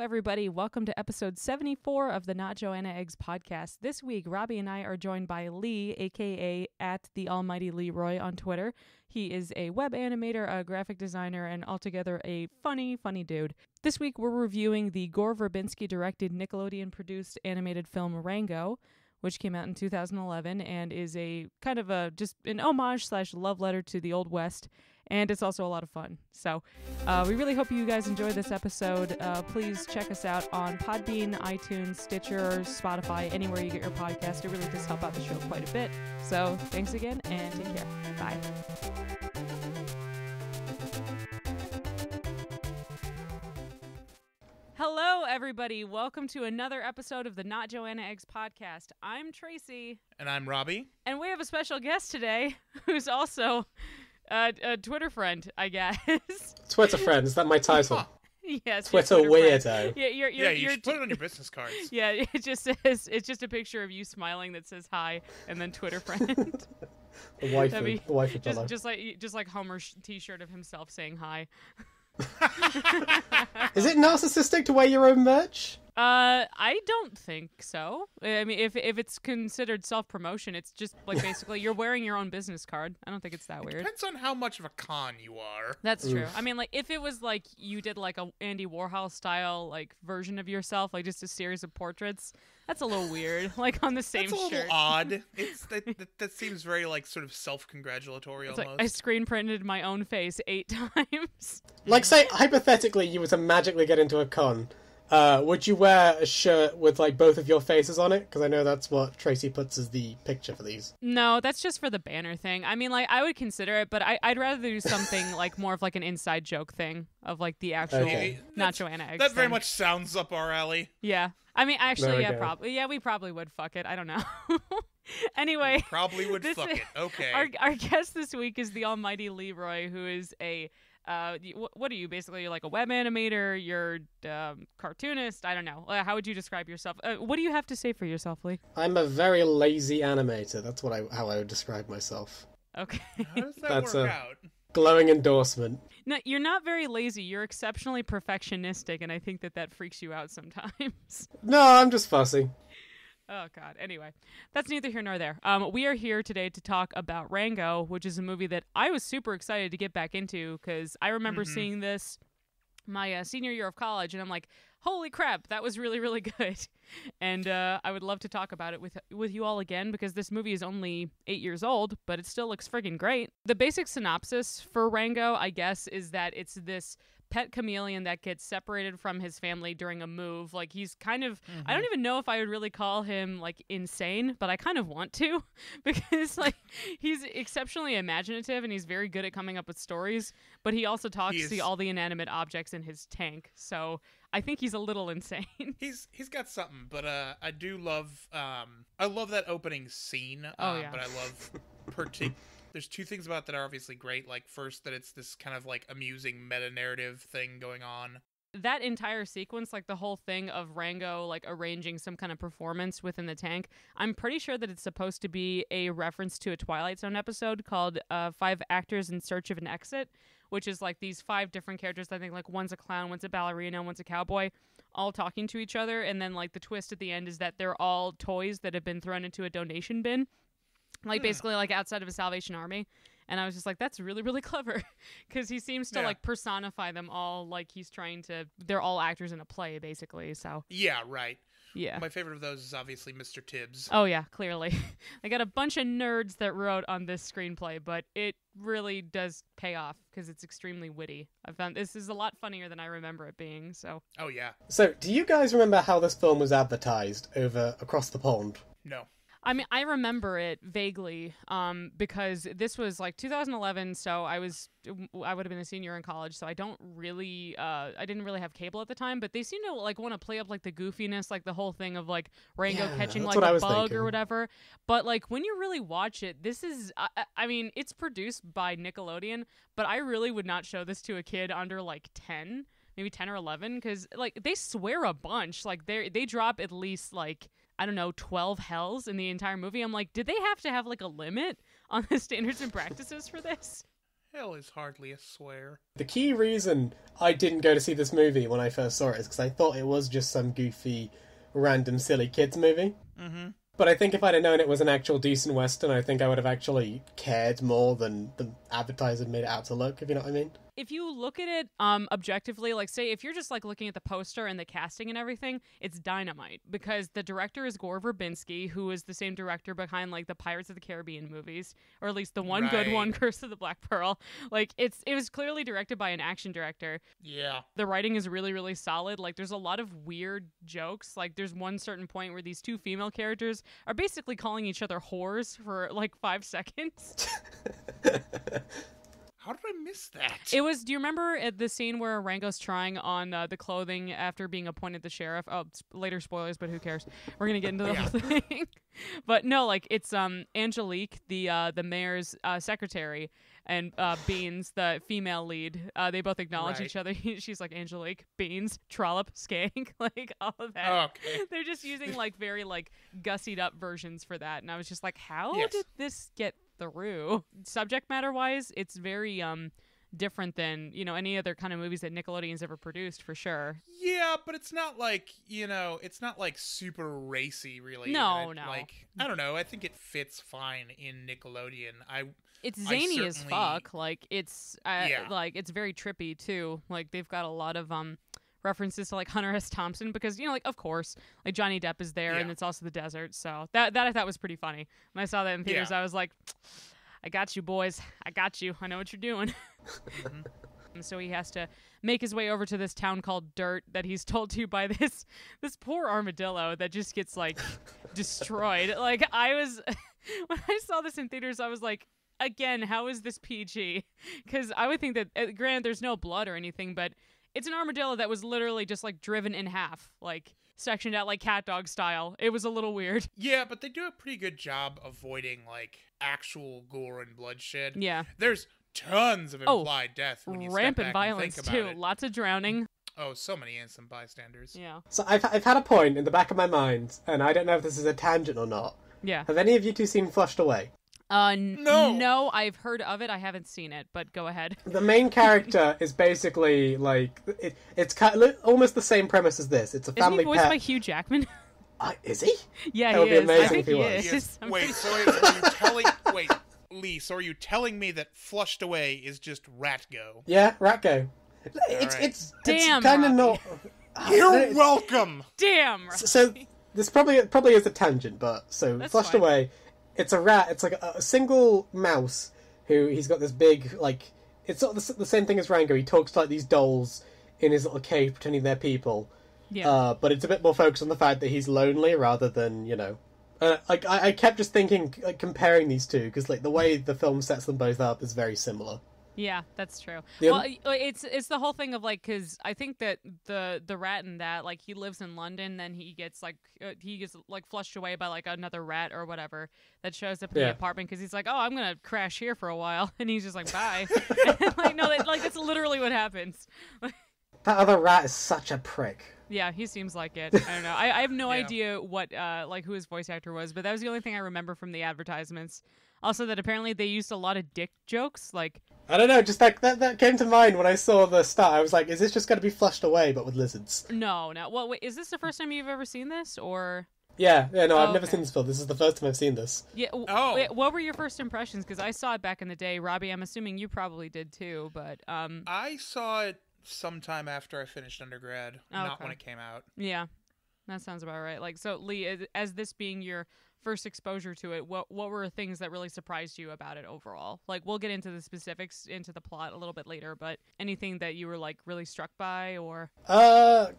everybody. Welcome to episode 74 of the Not Joanna Eggs podcast. This week, Robbie and I are joined by Lee, a.k.a. at the Almighty Leroy on Twitter. He is a web animator, a graphic designer, and altogether a funny dude. This week, we're reviewing the Gore Verbinski-directed Nickelodeon-produced animated film Rango, which came out in 2011 and is a kind of a just an homage / love letter to the Old West. And it's also a lot of fun. So we really hope you guys enjoy this episode. Please check us out on Podbean, iTunes, Stitcher, Spotify, anywhere you get your podcast. It really does help out the show quite a bit. So thanks again and take care. Bye. Hello, everybody. Welcome to another episode of the Not Joanna Eggs podcast. I'm Tracy. And I'm Robbie. And we have a special guest today who's also a Twitter friend, I guess. Twitter friend, is that my title? Huh. Yes. Twitter weirdo. Friend. Yeah, you should put it on your business cards. Yeah, it just says, it's just a picture of you smiling that says hi, and then Twitter friend. The wife just like Homer's t-shirt of himself saying hi. Is it narcissistic to wear your own merch? I don't think so. I mean, if it's considered self-promotion, it's just like basically you're wearing your own business card. I don't think it's that weird. Depends on how much of a con you are. That's true. I mean, like if it was like you did like a Andy Warhol style like version of yourself, like just a series of portraits, that's a little weird. Like on the same shirt. That's a little odd. That seems very like sort of self-congratulatory almost. Like I screen printed my own face 8 times. Like say hypothetically you were to magically get into a con. Would you wear a shirt with like both of your faces on it? Because I know that's what Tracy puts as the picture for these. No, that's just for the banner thing. I mean, like I would consider it, but I'd rather do something like more of like an inside joke thing of like the actual Not Joanna Eggs. That very much sounds up our alley. Yeah, I mean, actually, probably. Yeah, we probably would. Fuck it. I don't know. Anyway, we probably would fuck it. Okay. Our guest this week is the Almighty Leroy, who is a. What are you basically? You're like a web animator, you're cartoonist, I don't know. How would you describe yourself? What do you have to say for yourself, Lee? I'm a very lazy animator. That's how I would describe myself. Okay. How does that work out? Glowing endorsement. No, you're not very lazy. You're exceptionally perfectionistic, and I think that freaks you out sometimes. No, I'm just fussy. Oh, God. Anyway, that's neither here nor there. We are here today to talk about Rango, which is a movie that I was super excited to get back into because I remember seeing this my senior year of college, and I'm like, holy crap, that was really, really good. And I would love to talk about it with you all again because this movie is only 8 years old, but it still looks friggin' great. The basic synopsis for Rango, I guess, is that it's this pet chameleon that gets separated from his family during a move. Like he's kind of I don't even know if I would really call him like insane, but I kind of want to because like he's exceptionally imaginative and he's very good at coming up with stories, but he also talks to all the inanimate objects in his tank. So I think he's a little insane. He's got something, but I do love I love that opening scene. Yeah. But I love there's two things about it that are obviously great. Like, first, that it's this kind of, like, amusing meta-narrative thing going on. That entire sequence, like, the whole thing of Rango, like, arranging some kind of performance within the tank, I'm pretty sure that it's supposed to be a reference to a Twilight Zone episode called 5 Actors in Search of an Exit, which is, like, these 5 different characters. I think, like, one's a clown, one's a ballerina, one's a cowboy, all talking to each other. And then, like, the twist at the end is that they're all toys that have been thrown into a donation bin. Like, basically, like, outside of a Salvation Army. And I was just like, that's really, really clever. Because he seems to, like, personify them all like he's trying to... They're all actors in a play, basically, so... Yeah, right. Yeah. My favorite of those is obviously Mr. Tibbs. Oh, yeah, clearly. They got a bunch of nerds that wrote on this screenplay, but it really does pay off because it's extremely witty. I found this is a lot funnier than I remember it being, so... Oh, yeah. So, do you guys remember how this film was advertised across the pond? No. I mean, I remember it vaguely because this was like 2011, so I would have been a senior in college, so I didn't really have cable at the time, but they seem to like want to play up like the goofiness, like the whole thing of like Rango catching like a bug or whatever. But like when you really watch it, this is, I mean, it's produced by Nickelodeon, but I really would not show this to a kid under like 10, maybe 10 or 11, because like they swear a bunch. Like they drop at least like, I don't know, 12 hells in the entire movie. I'm like, did they have to have like a limit on the standards and practices for this? Hell is hardly a swear. The key reason I didn't go to see this movie when I first saw it is because I thought it was just some goofy, random, silly kids movie. Mm-hmm. But I think if I'd have known it was an actual decent Western, I think I would have actually cared more than the advertiser made it out to look, if you know what I mean. If you look at it objectively, like say if you're just like looking at the poster and the casting and everything, it's dynamite because the director is Gore Verbinski, who is the same director behind like the Pirates of the Caribbean movies, or at least the one good one, Curse of the Black Pearl. Like it was clearly directed by an action director. Yeah. The writing is really, really solid. Like there's a lot of weird jokes. Like there's one certain point where these two female characters are basically calling each other whores for like 5 seconds. How did I miss that? It was, do you remember at the scene where Rango's trying on the clothing after being appointed the sheriff? Oh, later spoilers, but who cares? We're going to get into the whole thing. But no, like it's Angelique, the mayor's secretary, and Beans, the female lead. They both acknowledge each other. She's like, Angelique, Beans, Trollop, Skank, like all of that. Okay. They're just using like very like gussied up versions for that. And I was just like, how did this get through? Subject matter wise, it's very different than, you know, any other kind of movies that Nickelodeon's ever produced, for sure. Yeah, but it's not like, you know, it's not like super racy, really. No. Like, I don't know. I think it fits fine in Nickelodeon. It's zany as fuck. Like it's like it's very trippy too. Like they've got a lot of references to like Hunter S. Thompson because, you know, like of course, like Johnny Depp is there and it's also the desert. So that I thought was pretty funny. When I saw that in theaters, I was like, I got you, boys. I got you. I know what you're doing. And so he has to make his way over to this town called Dirt that he's told to by this poor armadillo that just gets like destroyed. Like I was, when I saw this in theaters, I was like, again, how is this PG? Because I would think that, granted, there's no blood or anything, but it's an armadillo that was literally just like driven in half, like sectioned out like cat dog style. It was a little weird. Yeah, but they do a pretty good job avoiding like actual gore and bloodshed. Yeah. There's tons of implied death when you rampant step back violence and think about too. it. Lots of drowning. Oh, so many innocent bystanders. Yeah. So I've had a point in the back of my mind, and I don't know if this is a tangent or not. Yeah. Have any of you two seen Flushed Away? No, I've heard of it. I haven't seen it, but go ahead. The main character is basically like it's kind of, almost the same premise as this. It's a family Isn't he voiced pet. by Hugh Jackman? Is he? Yeah, That would he be is. amazing I think if he was. he is. Wait, so are you telling? Wait, Lee. So are you telling me that Flushed Away is just Ratgo? Yeah, Ratgo. It's right. it's Damn, kind of Robbie. not. You're welcome. Damn. Robbie. So this probably is a tangent, but so That's Flushed fine. Away. It's a rat. It's like a single mouse who he's got this big like. It's sort of the same thing as Rango. He talks to like these dolls in his little cave, pretending they're people. Yeah. But it's a bit more focused on the fact that he's lonely rather than, you know. Like I kept just thinking, like, comparing these two because like the way the film sets them both up is very similar. Yeah, that's true. The Well, it's the whole thing of like, because I think that the rat in that, like, he lives in London, then he gets flushed away by like another rat or whatever that shows up in the apartment because he's like, oh, I'm gonna crash here for a while, and he's just like, bye. And, like, no, that's literally what happens. That other rat is such a prick. Yeah, he seems like it. I don't know. I have no idea what like who his voice actor was, but that was the only thing I remember from the advertisements. Also, that apparently they used a lot of dick jokes, like. I don't know, just that came to mind when I saw the start. I was like, is this just going to be Flushed Away, but with lizards? No. Well, wait, is this the first time you've ever seen this, or? Yeah, no, I've never okay. seen this film. This is the first time I've seen this. Yeah. Wait, what were your first impressions? Because I saw it back in the day. Robbie, I'm assuming you probably did too, but I saw it sometime after I finished undergrad, not when it came out. Yeah, that sounds about right. Like, so Lee, as this being your first exposure to it, what were things that really surprised you about it overall? Like, we'll get into the specifics, into the plot a little bit later, but anything that you were like really struck by, or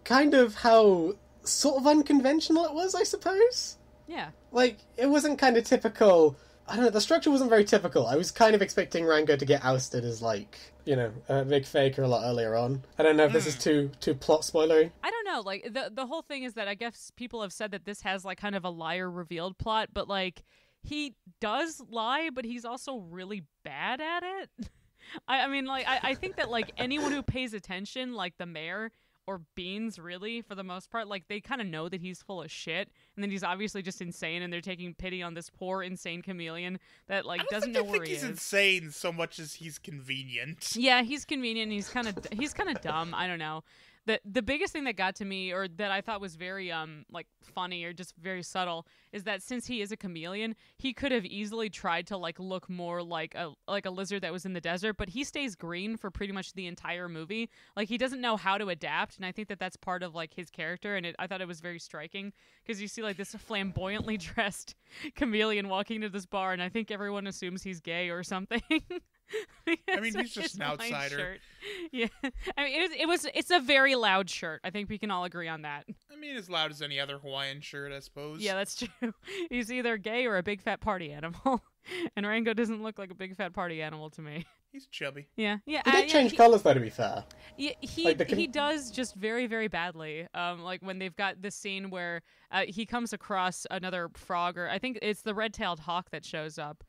kind of how sort of unconventional it was, I suppose. Yeah, like it wasn't kind of typical. I don't know, the structure wasn't very typical. I was kind of expecting Rango to get ousted as, like, you know, a big faker a lot earlier on. I don't know if this is too plot spoilery. I don't know. Like, the whole thing is that I guess people have said that this has, like, kind of a liar revealed plot, but, like, he does lie, but he's also really bad at it. I mean, like, I think that, like, anyone who pays attention, like the mayor, or beans, really, for the most part. Like, they kind of know that he's full of shit, and then he's obviously just insane, and they're taking pity on this poor, insane chameleon that, like, doesn't know where he is. I think he's insane so much as he's convenient. Yeah, he's convenient. He's kind of dumb. I don't know. The biggest thing that got to me, or that I thought was very like funny or just very subtle, is that since he is a chameleon, he could have easily tried to like look more like a lizard that was in the desert, but he stays green for pretty much the entire movie. Like, he doesn't know how to adapt, and I think that that's part of like his character, and I thought it was very striking because you see like this flamboyantly dressed chameleon walking into this bar, and I think everyone assumes he's gay or something. I mean, he's just an outsider. Shirt. Yeah, I mean, it's a very loud shirt. I think we can all agree on that. I mean, as loud as any other Hawaiian shirt, I suppose. Yeah, that's true. He's either gay or a big fat party animal, and Rango doesn't look like a big fat party animal to me. He's chubby. Yeah. He did change colors, though, to be fair. Yeah, he does, just very, very badly. Like when they've got this scene where he comes across another frog, or I think it's the red-tailed hawk that shows up.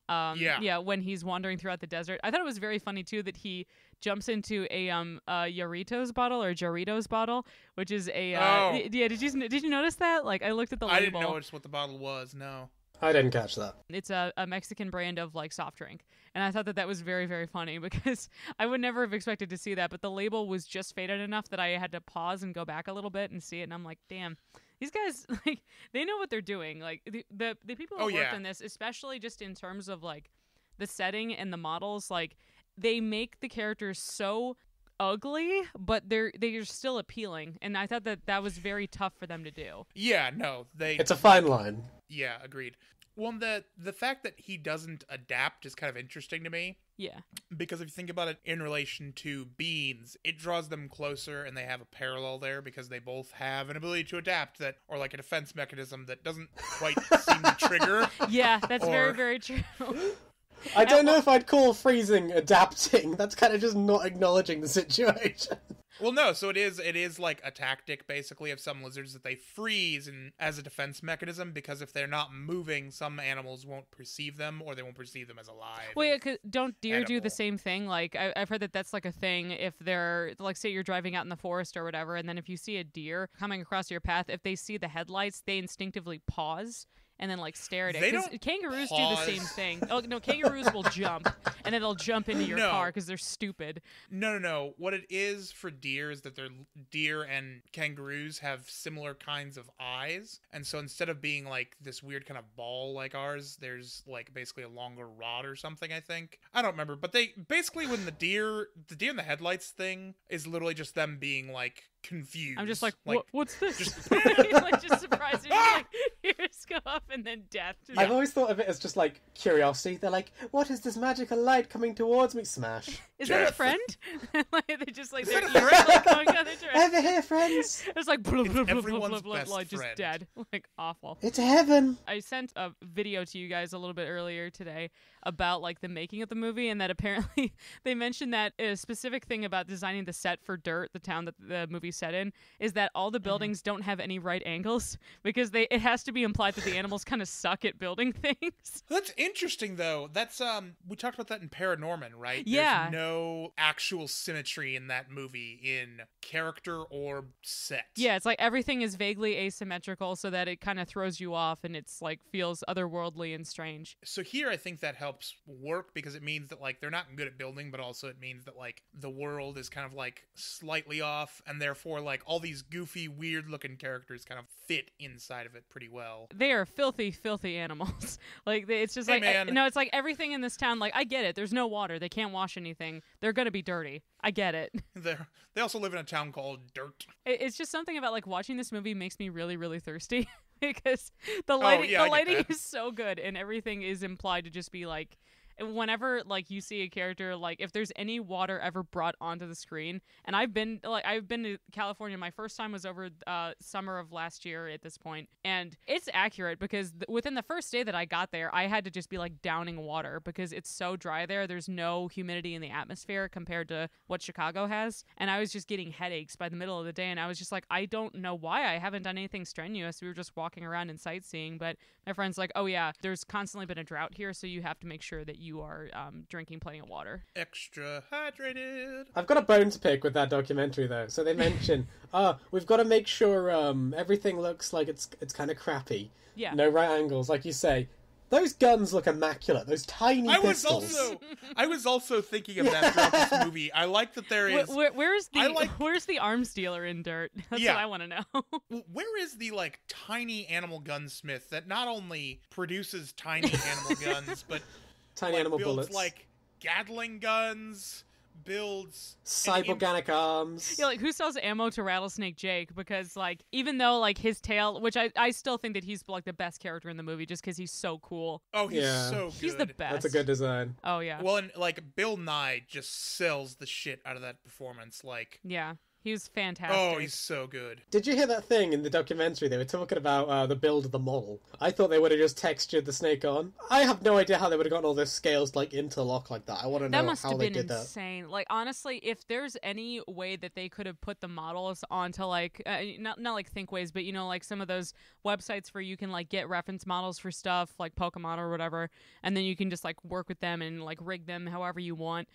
When he's wandering throughout the desert. I thought it was very funny too that he jumps into a Jarritos bottle, or Jarritos bottle, which is a did you notice that? Like, I looked at the label. I didn't notice what the bottle was. No, I didn't catch that. It's a Mexican brand of like soft drink, and I thought that was very, very funny because I would never have expected to see that, but the label was just faded enough that I had to pause and go back a little bit and see it, and I'm like, damn. These guys, like, they know what they're doing. Like, the people who worked on this, especially just in terms of, like, the setting and the models, like, they make the characters so ugly, but they're still appealing. And I thought that was very tough for them to do. Yeah, no. It's a fine line. Yeah, agreed. Well, the fact that he doesn't adapt is kind of interesting to me. Yeah. Because if you think about it in relation to beans, it draws them closer, and they have a parallel there because they both have an ability to adapt that, or like a defense mechanism that doesn't quite seem to trigger. Yeah, that's very, very true. I don't know if I'd call freezing adapting. That's kind of just not acknowledging the situation. Well, no, so it is like a tactic, basically, of some lizards that they freeze as a defense mechanism, because if they're not moving, some animals won't perceive them, or they won't perceive them as alive. Well, yeah, 'cause don't deer do the same thing? Like, I've heard that that's like a thing if they're, like, say you're driving out in the forest or whatever, and then if you see a deer coming across your path, if they see the headlights, they instinctively pause and then, like, stare at it. Because kangaroos do the same thing. Oh, no, kangaroos will jump, and then they'll jump into your car because they're stupid. No. What it is for deer is that deer and kangaroos have similar kinds of eyes. And so instead of being, like, this weird kind of ball like ours, there's, like, basically a longer rod or something, I think. I don't remember. But they, basically, when the deer in the headlights thing is literally just them being, like, confused. I'm just like what's this? Just surprising. Like, ears go up and then death. I've always thought of it as just like curiosity. They're like, what is this magical light coming towards me? Smash. Is that a friend? Like, they just like their ears like going down the direction. Over here, friends. It's like everyone's best like just friend. dead. Like, awful. It's heaven. I sent a video to you guys a little bit earlier today about like the making of the movie, and that apparently they mentioned that a specific thing about designing the set for Dirt, the town that the movie set in, is that all the buildings don't have any right angles because it has to be implied that the animals kind of suck at building things. That's interesting, though. That's we talked about that in Paranorman, right? Yeah. There's no actual symmetry in that movie in character or set. Yeah, it's like everything is vaguely asymmetrical so that it kind of throws you off and it's like feels otherworldly and strange. So here I think that helps work because it means that like they're not good at building, but also it means that like the world is kind of like slightly off, and therefore like all these goofy, weird looking characters kind of fit inside of it pretty well. They are filthy, filthy animals. Like, it's just it's like everything in this town, like, I get it. There's no water. They can't wash anything. They're going to be dirty. I get it. They also live in a town called Dirt. It's just something about like watching this movie makes me really, really thirsty because the lighting is so good, and everything is implied to just be like, whenever like you see a character, like if there's any water ever brought onto the screen, and I've been to California. My first time was over summer of last year at this point, and it's accurate because within the first day that I got there, I had to just be like downing water because it's so dry there. There's no humidity in the atmosphere compared to what Chicago has, and I was just getting headaches by the middle of the day, and I was just like, I don't know why I haven't done anything strenuous. We were just walking around and sightseeing, but my friend's like, oh yeah, there's constantly been a drought here, so you have to make sure that you you are drinking plenty of water. Extra hydrated. I've got a bone to pick with that documentary, though. So they mention, we've got to make sure everything looks like it's kind of crappy. Yeah. No right angles, like you say. Those guns look immaculate. Those tiny pistols. I was also thinking of that throughout this movie. I like that there is. Where's the arms dealer in Dirt? That's what I want to know. Where is the tiny animal gunsmith that not only produces tiny animal guns, but tiny animal builds bullets, Gatling guns, builds cyberganic arms. Yeah, who sells ammo to Rattlesnake Jake? Because even though his tail, which I still think that he's the best character in the movie just because he's so cool. Oh, he's so good. He's the best. That's a good design. Oh yeah. Well, and Bill Nye just sells the shit out of that performance. Yeah. He was fantastic. Oh, he's so good. Did you hear that thing in the documentary? They were talking about the build of the model. I thought they would have just textured the snake on. I have no idea how they would have gotten all those scales interlock like that. I want to know how they did that. That must have been insane. Honestly, if there's any way that they could have put the models onto not ThinkWays, but some of those websites where you can get reference models for stuff like Pokemon or whatever, and then you can just work with them and rig them however you want.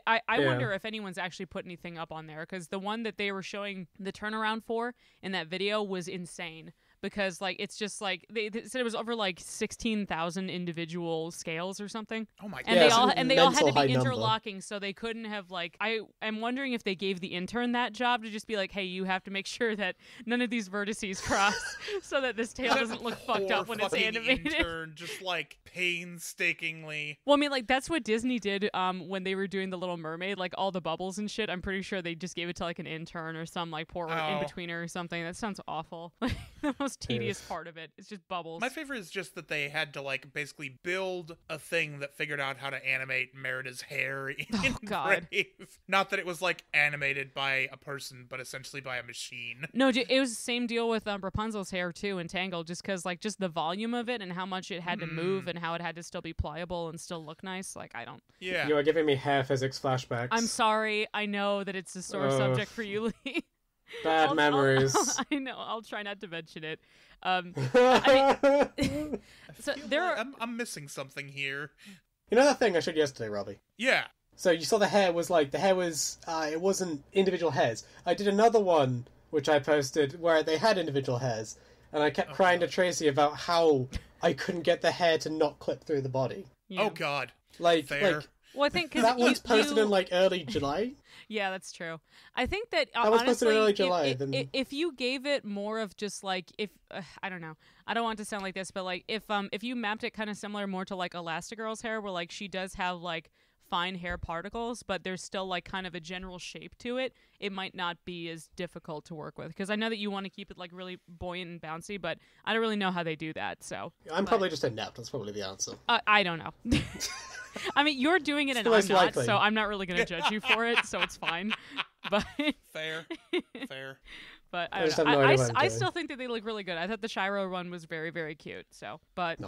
I wonder if anyone's actually put anything up on there, because the one that they were showing the turnaround for in that video was insane, because it's just they said it was over 16,000 individual scales or something. Oh my god. And they all had to be interlocking, number. so they couldn't have I'm wondering if they gave the intern that job to just be hey, you have to make sure that none of these vertices cross so that this tail doesn't look fucked up when it's animated. Intern just painstakingly. Well, that's what Disney did when they were doing The Little Mermaid, all the bubbles and shit. I'm pretty sure they just gave it to an intern or some poor in-betweener or something. That sounds awful. The most tedious part of it. It's just bubbles. My favorite is just that they had to basically build a thing that figured out how to animate Merida's hair in Brave. Not that it was animated by a person, but essentially by a machine. No, it was the same deal with Rapunzel's hair too in Tangled, just because just the volume of it and how much it had to move and how it had to still be pliable and still look nice. I don't. Yeah. You are giving me hair physics flashbacks. I'm sorry. I know that it's a sore subject for you, Lee. Bad memories. I know. I'll try not to mention it. I'm missing something here. You know that thing I showed yesterday, Robbie? Yeah. So you saw the hair was it wasn't individual hairs. I did another one which I posted where they had individual hairs, and I kept crying to Tracy about how I couldn't get the hair to not clip through the body. Yeah. Oh god. Well, I think that one's posted in early July. Yeah, that's true. I think that was honestly, posted in early July. If you gave it more of just if I don't know, I don't want to sound like this, but if you mapped it kind of similar more to Elastigirl's hair, where she does have fine hair particles, but there's still kind of a general shape to it, it might not be as difficult to work with, because I know that you want to keep it really buoyant and bouncy, but I don't really know how they do that. So probably just inept. That's probably the answer. I don't know. I mean, you're doing it and I'm not, so I'm not really going to judge you for it, so it's fine. But fair. But I don't know. I still think that they look really good. I thought the Shiro one was very, very cute. But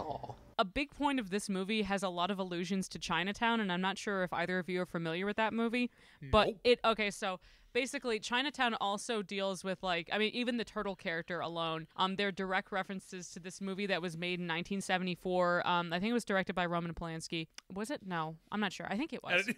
a big point of this movie has a lot of allusions to Chinatown, and I'm not sure if either of you are familiar with that movie. But so basically, Chinatown also deals with even the turtle character alone. They're direct references to this movie that was made in 1974. I think it was directed by Roman Polanski. Was it? No, I'm not sure. I think it was.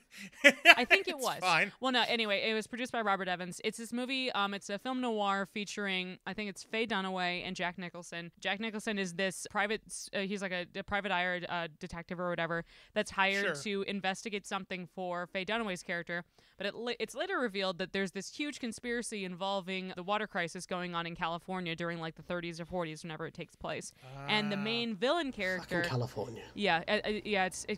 I think it was. Fine. Well, no. Anyway, it was produced by Robert Evans. It's this movie. It's a film noir featuring, I think it's Faye Dunaway and Jack Nicholson. Jack Nicholson is this private. He's a private eye detective or whatever that's hired to investigate something for Faye Dunaway's character. But it's later revealed that there's this huge conspiracy involving the water crisis going on in California during the 30s or 40s, whenever it takes place. And the main villain character, California.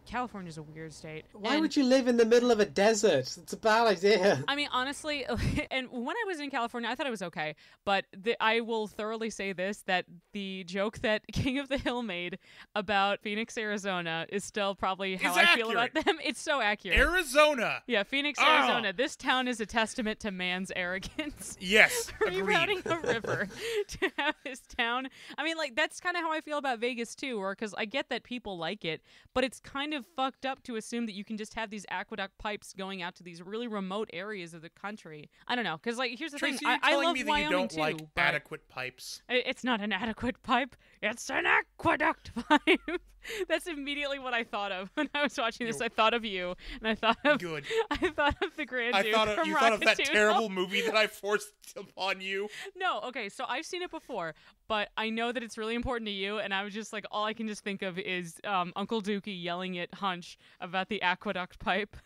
California's a weird state. Why would you live in the middle of a desert? It's a bad idea. I mean, honestly, and when I was in California, I thought it was okay. But I will thoroughly say this, that the joke that King of the Hill made about Phoenix, Arizona is still probably how I feel about them. It's so accurate. Arizona. Yeah, Phoenix, Arizona. This town is a testament to man's arrogance. Yes, rerouting a river to have his town. I mean, that's kind of how I feel about Vegas too, because I get that people like it, but it's kind of fucked up to assume that you can just have these aqueduct pipes going out to these really remote areas of the country. I don't know, because here's the Tracy, thing. I love me that Wyoming you don't too. Like adequate pipes. It's not an adequate pipe. It's an aqueduct pipe. That's immediately what I thought of when I was watching this. I thought of you, and I thought of Good. I thought of the Grand Duke. You thought of that Rocketooth. terrible movie that I forced upon you. No, okay, so I've seen it before, but I know that it's really important to you, and I was just like, all I can just think of is Uncle Dookie yelling at Hunch about the aqueduct pipe.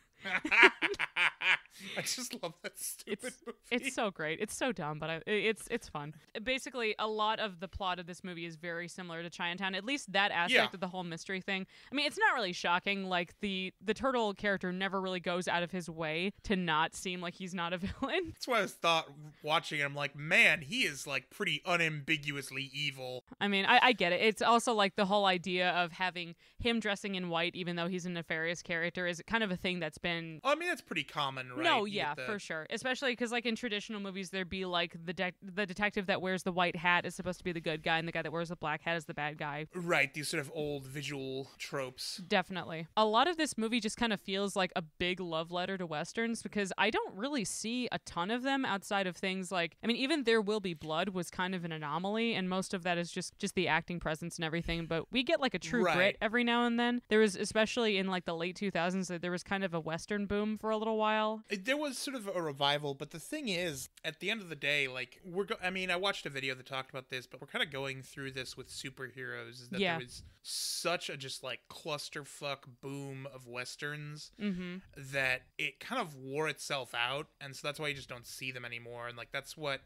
I just love that stupid movie. It's so great. It's so dumb, but it's fun. Basically, a lot of the plot of this movie is very similar to Chinatown. At least that aspect of the whole mystery thing. I mean, it's not really shocking. Like the turtle character never really goes out of his way to not seem like he's not a villain. That's why I thought watching it. I'm like, man, he is like pretty unambiguously evil. I mean, I get it. It's also like the whole idea of having him dressing in white, even though he's a nefarious character, is kind of a thing that's been. I mean, that's pretty common, right? No, yeah, for sure. Especially because, like, in traditional movies, there'd be, like, the detective that wears the white hat is supposed to be the good guy, and the guy that wears the black hat is the bad guy. Right, these sort of old visual tropes. Definitely. A lot of this movie just kind of feels like a big love letter to Westerns, because I don't really see a ton of them outside of things like, I mean, even There Will Be Blood was kind of an anomaly, and most of that is just the acting presence and everything, but we get, like, a true grit every now and then. There was, especially in, like, the late 2000s, there was kind of a Western boom for a little while. There was sort of a revival, but the thing is, at the end of the day, like, I mean, I watched a video that talked about this, but we're kind of going through this with superheroes, is that there was such a just, like, clusterfuck boom of Westerns that it kind of wore itself out, and so that's why you just don't see them anymore, and, like, that's what,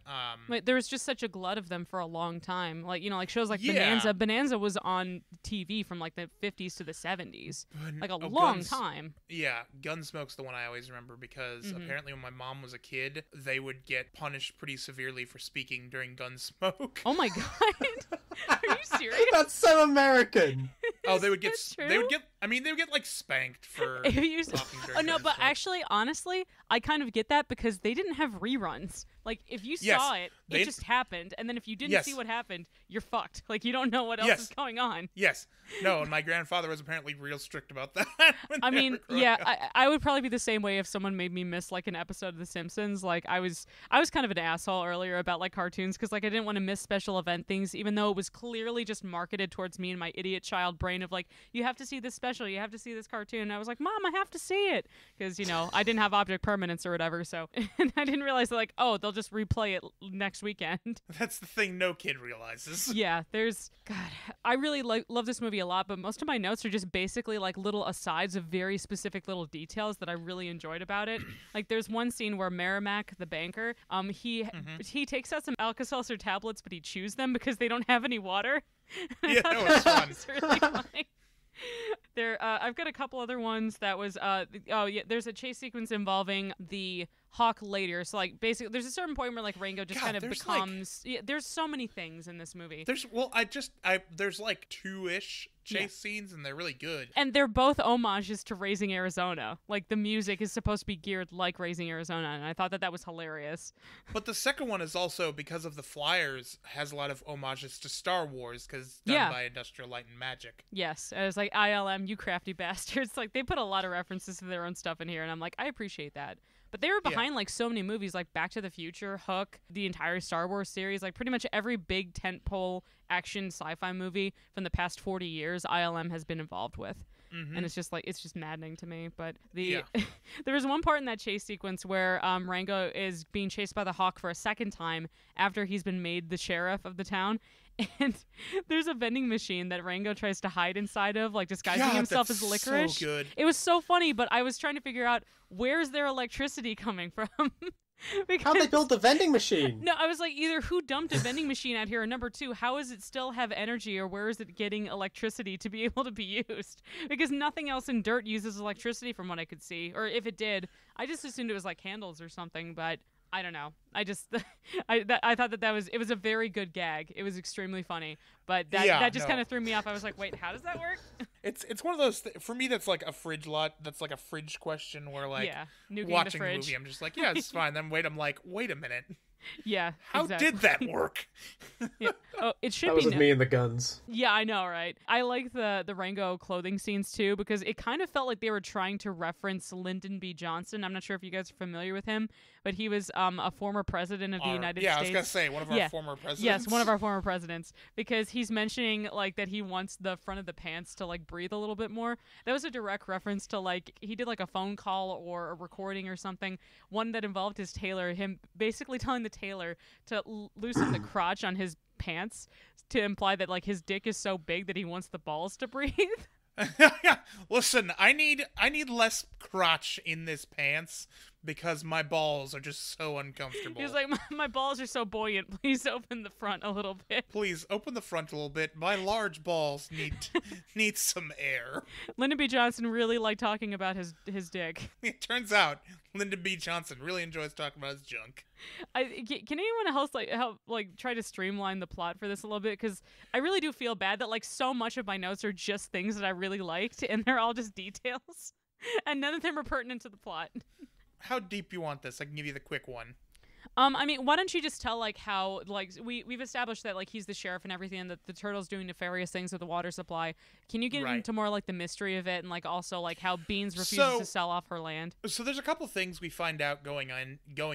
Wait, there was just such a glut of them for a long time. Like, you know, like shows like Bonanza. Bonanza was on TV from, like, the 50s to the 70s. Like, a long time. Yeah, Gunsmoke's the one I always remember, because apparently when my mom was a kid, they would get punished pretty severely for speaking during Gunsmoke. Oh my god. Are you serious? That's so American. Oh, they would get like spanked for talking during no, but Gunsmoke. actually, honestly, I kind of get that because they didn't have reruns. Like, if you saw it just happened, and then if you didn't see what happened, you're fucked. Like, you don't know what else is going on. Yes. No, and my grandfather was apparently real strict about that. I mean, I would probably be the same way if someone made me miss, like, an episode of The Simpsons. Like, I was kind of an asshole earlier about, like, cartoons, because, like, I didn't want to miss special event things, even though it was clearly just marketed towards me and my idiot child brain of, like, you have to see this special, you have to see this cartoon. And I was like, Mom, I have to see it. Because, you know, I didn't have object permanence or whatever, so. And I didn't realize that, like, oh, they'll just replay it next weekend. That's the thing no kid realizes. Yeah, God, I really love this movie a lot, but most of my notes are just basically like little asides of very specific little details that I really enjoyed about it. Like, there's one scene where Merrimack, the banker, he takes out some Alka-Seltzer tablets, but he chews them because they don't have any water. Yeah, that was fun. It's really funny. I've got a couple other ones that was there's a chase sequence involving the Hawk later. So, like, basically there's a certain point where, like, Rango just kind of becomes there's so many things in this movie. There's like two-ish chase scenes, and they're really good. And they're both homages to Raising Arizona. Like, the music is supposed to be geared like Raising Arizona, and I thought that was hilarious. But the second one is also, because of the flyers, has a lot of homages to Star Wars, because done by Industrial Light and Magic. Yes, it was like, ILM, you crafty bastards. Like, they put a lot of references to their own stuff in here, and I'm like, I appreciate that. But they were behind, like, so many movies, like Back to the Future, Hook, the entire Star Wars series, like, pretty much every big tentpole action sci-fi movie from the past 40 years, ILM has been involved with. And it's just, like, it's just maddening to me. But there was one part in that chase sequence where Rango is being chased by the Hawk for a second time after he's been made the sheriff of the town. And there's a vending machine that Rango tries to hide inside of, like, disguising himself as licorice. So good. It was so funny, but I was trying to figure out, where's their electricity coming from? How'd they build the vending machine? No, I was like, either who dumped a vending machine out here, or number two, how does it still have energy, or where is it getting electricity to be able to be used? Because nothing else in dirt uses electricity from what I could see. Or if it did, I just assumed it was like candles or something, but I don't know. I just, I thought that it was a very good gag. It was extremely funny, but that just kind of threw me off. I was like, wait, how does that work? It's one of those for me that's like a fridge that's like a fridge question where, like, nuking watching the the fridge. movie, I'm just like, yeah, it's fine. Then I'm like, wait a minute. Yeah. How exactly. did that work? Yeah. Oh, it should That be. was with me and the guns. Yeah, I know, right? I like the Rango clothing scenes too because it kind of felt like they were trying to reference Lyndon B. Johnson. I'm not sure if you guys are familiar with him, but he was a former president of the United States. I was gonna say one of our former presidents. Yes, one of our former presidents, because he's mentioning like that he wants the front of the pants to like breathe a little bit more. That was a direct reference to like he did like a phone call or a recording or something, one that involved his tailor, him basically telling the tailor to loosen the crotch on his pants to imply that like his dick is so big that he wants the balls to breathe. Listen, I need less crotch in this pants because my balls are just so uncomfortable. He's like, my balls are so buoyant. Please open the front a little bit. Please open the front a little bit. My large balls need some air. Lyndon B. Johnson really liked talking about his dick. It turns out Lyndon B. Johnson really enjoys talking about his junk. Can anyone else help try to streamline the plot for this a little bit? Because I really do feel bad that like so much of my notes are just things that I really liked, and they're all just details, and none of them are pertinent to the plot. How deep you want this? I can give you the quick one. I mean, why don't you just tell like how like we've established that like he's the sheriff and everything, and that the turtle's doing nefarious things with the water supply. Can you get into more like the mystery of it, and like also like how Beans refuses to sell off her land? So there's a couple things we find out going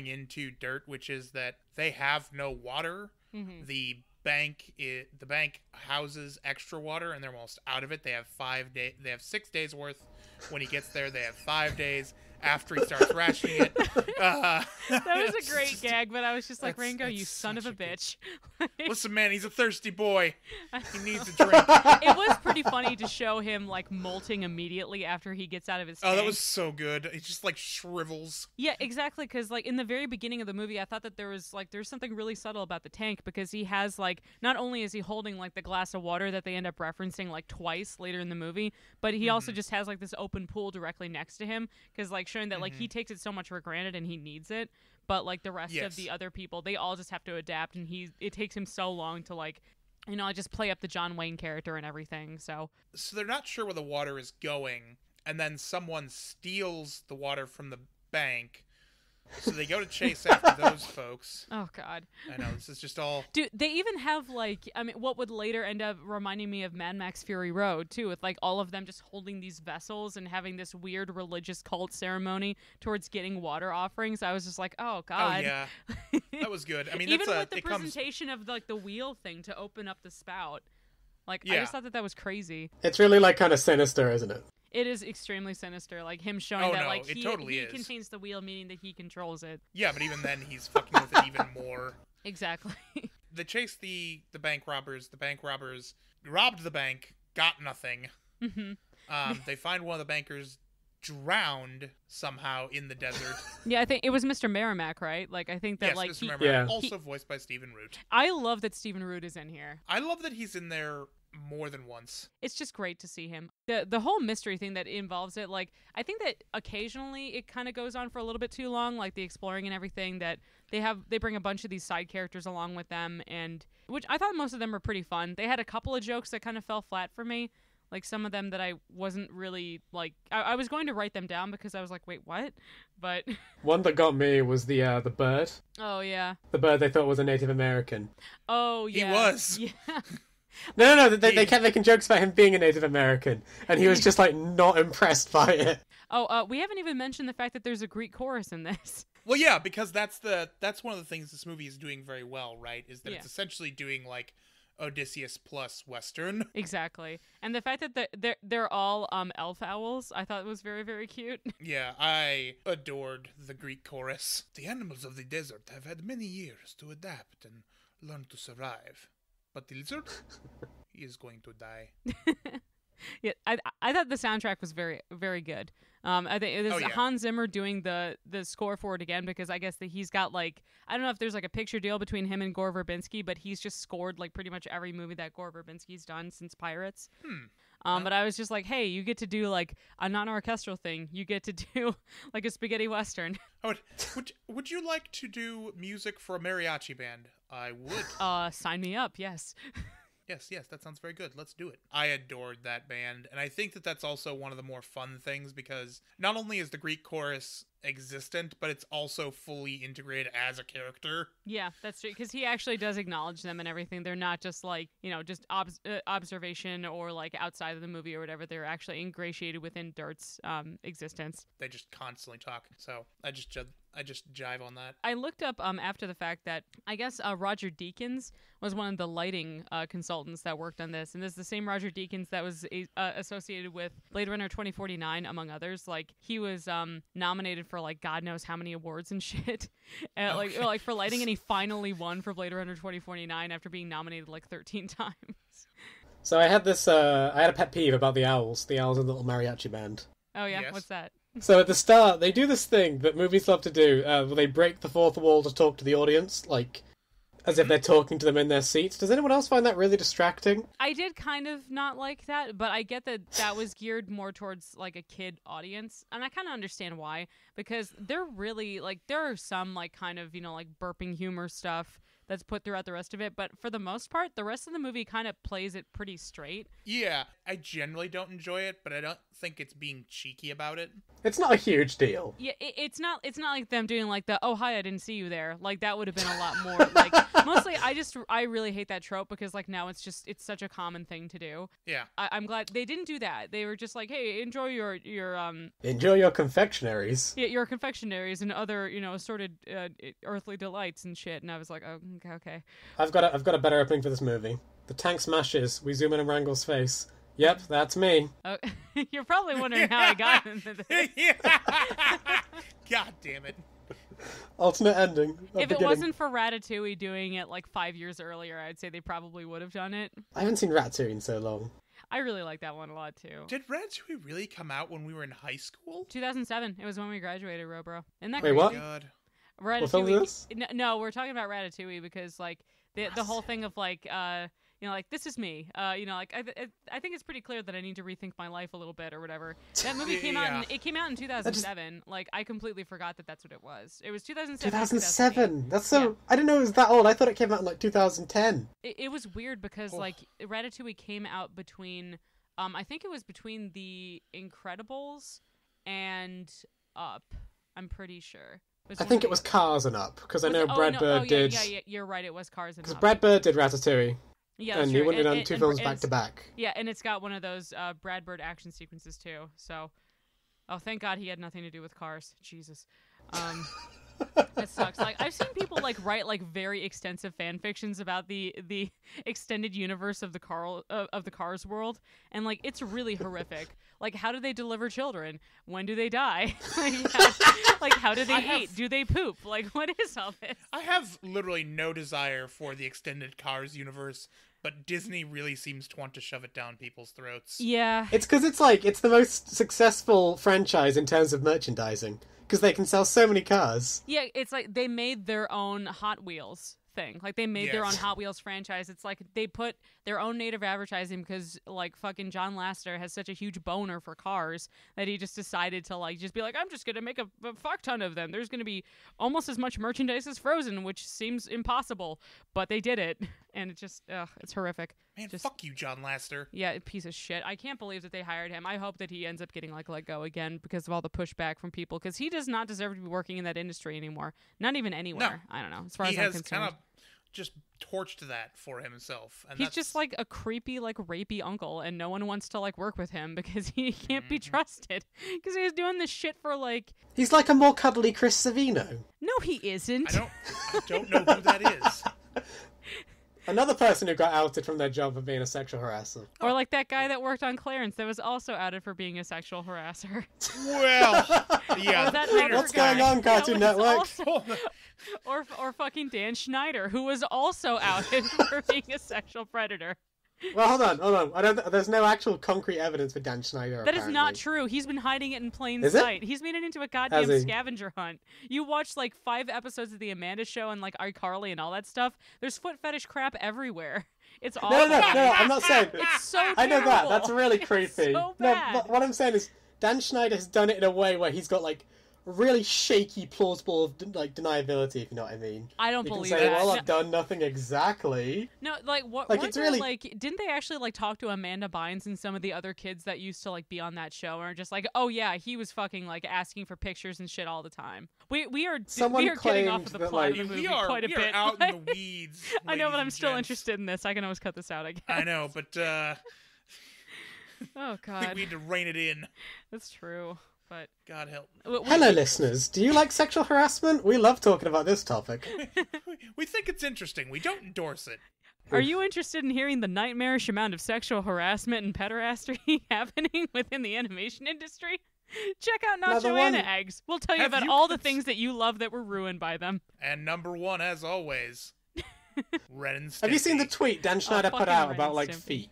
into Dirt, which is that they have no water. Mm-hmm. The bank houses extra water, and they're almost out of it. They have 6 days worth. When he gets there, they have 5 days. After he starts rationing it. That was a great gag, but I was just like, Rango, you son of a bitch. Listen, man, he's a thirsty boy. He needs a drink. It was pretty funny to show him, like, molting immediately after he gets out of his tank. Oh, that was so good. It just, like, shrivels. Yeah, exactly, because, like, in the very beginning of the movie, I thought that there's something really subtle about the tank, because he has, like, not only is he holding, like, the glass of water that they end up referencing, like, twice later in the movie, but he also just has, like, this open pool directly next to him, because, like, showing that like he takes it so much for granted and he needs it, but like the rest of the other people, they all just have to adapt, and it takes him so long to like, you know, just play up the John Wayne character and everything. So they're not sure where the water is going, and then someone steals the water from the bank. So they go to chase after those folks. Oh, God. I know, this is just all... Dude, they even have, like, I mean, what would later end up reminding me of Mad Max Fury Road, too, with, like, all of them just holding these vessels and having this weird religious cult ceremony towards getting water offerings. I was just like, oh, God. Oh, yeah. That was good. I mean, even with the presentation of, like, the wheel thing to open up the spout. Like, I just thought that was crazy. It's really, like, kind of sinister, isn't it? It is extremely sinister, like him showing that like he totally contains the wheel, meaning that he controls it. Yeah, but even then he's fucking with it even more. Exactly. They chased the bank robbers. The bank robbers robbed the bank, got nothing. Mm-hmm. They find one of the bankers drowned somehow in the desert. Yeah, I think it was Mr. Merrimack, right? Like I think that yes, like Mr. Merrimack, also voiced by Stephen Root. I love that Stephen Root is in here. I love that he's in there more than once. It's just great to see him. The whole mystery thing that involves it, like I think that occasionally it kind of goes on for a little bit too long, like the exploring and everything, that they bring a bunch of these side characters along with them, and which I thought most of them were pretty fun. They had a couple of jokes that kind of fell flat for me. Like some of them that I wasn't really like. I was going to write them down because I was like, wait, what? But one that got me was the bird. Oh yeah. The bird they thought was a Native American. Oh yeah. He was. Yeah. No. They kept making jokes about him being a Native American, and he was just like not impressed by it. Oh, we haven't even mentioned the fact that there's a Greek chorus in this. Well, yeah, because that's one of the things this movie is doing very well, right? Is that it's essentially doing like Odysseus plus Western. Exactly. And the fact that they're all elf owls, I thought was very, very cute. Yeah, I adored the Greek chorus. The animals of the desert have had many years to adapt and learn to survive. But the lizard, he is going to die. Yeah, I thought the soundtrack was very, very good. I think it is Hans Zimmer doing the score for it again, because I guess that he's got like, I don't know if there's like a picture deal between him and Gore Verbinski, but he's just scored like pretty much every movie that Gore Verbinski's done since Pirates. But I was just like, hey, you get to do like a non-orchestral thing. You get to do like a spaghetti western. Would you like to do music for a mariachi band? I would. Sign me up, yes. Yes, that sounds very good. Let's do it. I adored that band, and I think that that's also one of the more fun things because not only is the Greek chorus existent, but it's also fully integrated as a character. Yeah, that's true, because he actually does acknowledge them and everything. They're not just like, just observation or like outside of the movie or whatever. They're actually ingratiated within Dirt's existence. They just constantly talk, so I just jive on that. I looked up after the fact that I guess Roger Deakins was one of the lighting consultants that worked on this, and this is the same Roger Deakins that was associated with Blade Runner 2049, among others. Like, he was nominated for like God knows how many awards and shit, like for lighting, and he finally won for Blade Runner 2049 after being nominated like 13 times. So I had this. I had a pet peeve about the Owls. The Owls are a little mariachi band. Oh yeah, Yes. What's that? So at the start, they do this thing that movies love to do, where they break the fourth wall to talk to the audience, like, as if they're talking to them in their seats. Does anyone else find that really distracting? I did kind of not like that, but I get that that was geared more towards like a kid audience, and I kind of understand why, because they're really like, there are some like kind of, like burping humor stuff that's put throughout the rest of it, but for the most part, the rest of the movie kind of plays it pretty straight. Yeah, I generally don't enjoy it, but I don't think it's being cheeky about it. It's not a huge deal. Yeah, it's not like them doing like the, oh hi, I didn't see you there. Like, that would have been a lot more like, mostly I really hate that trope, because like now it's such a common thing to do. Yeah. I'm glad they didn't do that. They were just like, hey, enjoy your Enjoy your confectionaries. Yeah, your confectionaries and other, assorted earthly delights and shit. And I was like, oh, okay. I've got a better opening for this movie. The tank smashes. We zoom in on Wrangle's face. Yep, that's me. Oh, you're probably wondering how I got into this. God damn it. Alternate ending. If it wasn't for Ratatouille doing it like 5 years earlier, I'd say they probably would have done it. I haven't seen Ratatouille in so long. I really like that one a lot too. Did Ratatouille really come out when we were in high school? 2007. It was when we graduated, Robro. Isn't that Wait, crazy? what? God. Ratatouille. What film is this? No, we're talking about Ratatouille because like the whole thing of like like, this is me. Like I think it's pretty clear that I need to rethink my life a little bit or whatever. That movie came out. It came out in 2007. Like, I completely forgot that that's what it was. It was 2007. 2007. That's so. Yeah. I didn't know it was that old. I thought it came out in like 2010. It was weird because like Ratatouille came out between. I think it was between The Incredibles and Up. I'm pretty sure. I think it was Cars and Up, because I know Brad Bird did. Yeah, you're right. It was Cars and Up. Because Brad Bird did Ratatouille. Yeah, and true. he went on two films back to back. Yeah, and it's got one of those Brad Bird action sequences too. So, thank God he had nothing to do with Cars. Jesus. That sucks. Like, I've seen people like write like very extensive fan fictions about the extended universe of the Cars world, and like, it's really horrific. Like, how do they deliver children? When do they die? How do they eat? Do they poop? Like, what is all this? I have literally no desire for the extended Cars universe, but Disney really seems to want to shove it down people's throats. Yeah. It's because it's the most successful franchise in terms of merchandising, because they can sell so many cars. Yeah, it's like they made their own Hot Wheels thing. Like, they made their own Hot Wheels franchise. It's like they put their own native advertising because like fucking John Lasseter has such a huge boner for cars that he just decided to like just be like, I'm just gonna make a fuck ton of them. There's gonna be almost as much merchandise as Frozen, which seems impossible, but they did it, and it just it's horrific. Man, fuck you, John Lasseter. Yeah, piece of shit. I can't believe that they hired him. I hope that he ends up getting like let go again because of all the pushback from people, because he does not deserve to be working in that industry anymore. Not even anywhere. No. I don't know. As far as I'm concerned, kind of just torched that for himself. And he's just like a creepy, like rapey uncle, and no one wants to like work with him because he can't be trusted because he's doing this shit for like. He's like a more cuddly Chris Savino. No, he isn't. I don't know who that is. Another person who got outed from their job for being a sexual harasser. Or like that guy that worked on Clarence that was also outed for being a sexual harasser. Well, yeah. What's going on, Cartoon Network? Also, or fucking Dan Schneider, who was also outed for being a sexual predator. Well, hold on. There's no actual concrete evidence for Dan Schneider. That is not true. He's been hiding it in plain sight. He's made it into a goddamn scavenger hunt. You watch like 5 episodes of The Amanda Show and like iCarly and all that stuff. There's foot fetish crap everywhere. It's all No, I'm not saying. It's so terrible. I know that. That's really creepy. It's so bad. No, but what I'm saying is Dan Schneider has done it in a way where he's got like really shaky, plausible deniability, if you know what I mean. I don't you believe can say, that. well, I've done nothing exactly. No, like what? Like, Weren't it's there, really... like, didn't they actually like talk to Amanda Bynes and some of the other kids that used to like be on that show, and are just like, oh yeah, he was fucking like asking for pictures and shit all the time. We are getting off of the plot of the movie quite a bit. We are out in the weeds. I know, but I'm still gents. interested in this. I can always cut this out, I guess. I know, but oh god, I think we need to rein it in. That's true. But God help. Hello, listeners. Do you like sexual harassment? We love talking about this topic. We think it's interesting. We don't endorse it. Are you interested in hearing the nightmarish amount of sexual harassment and pederasty happening within the animation industry? Check out Not Joanna Eggs. We'll tell you about all the things that you love that were ruined by them. And number one, as always, Ren and Stimpy. Have you seen the tweet Dan Schneider put out about, like, feet?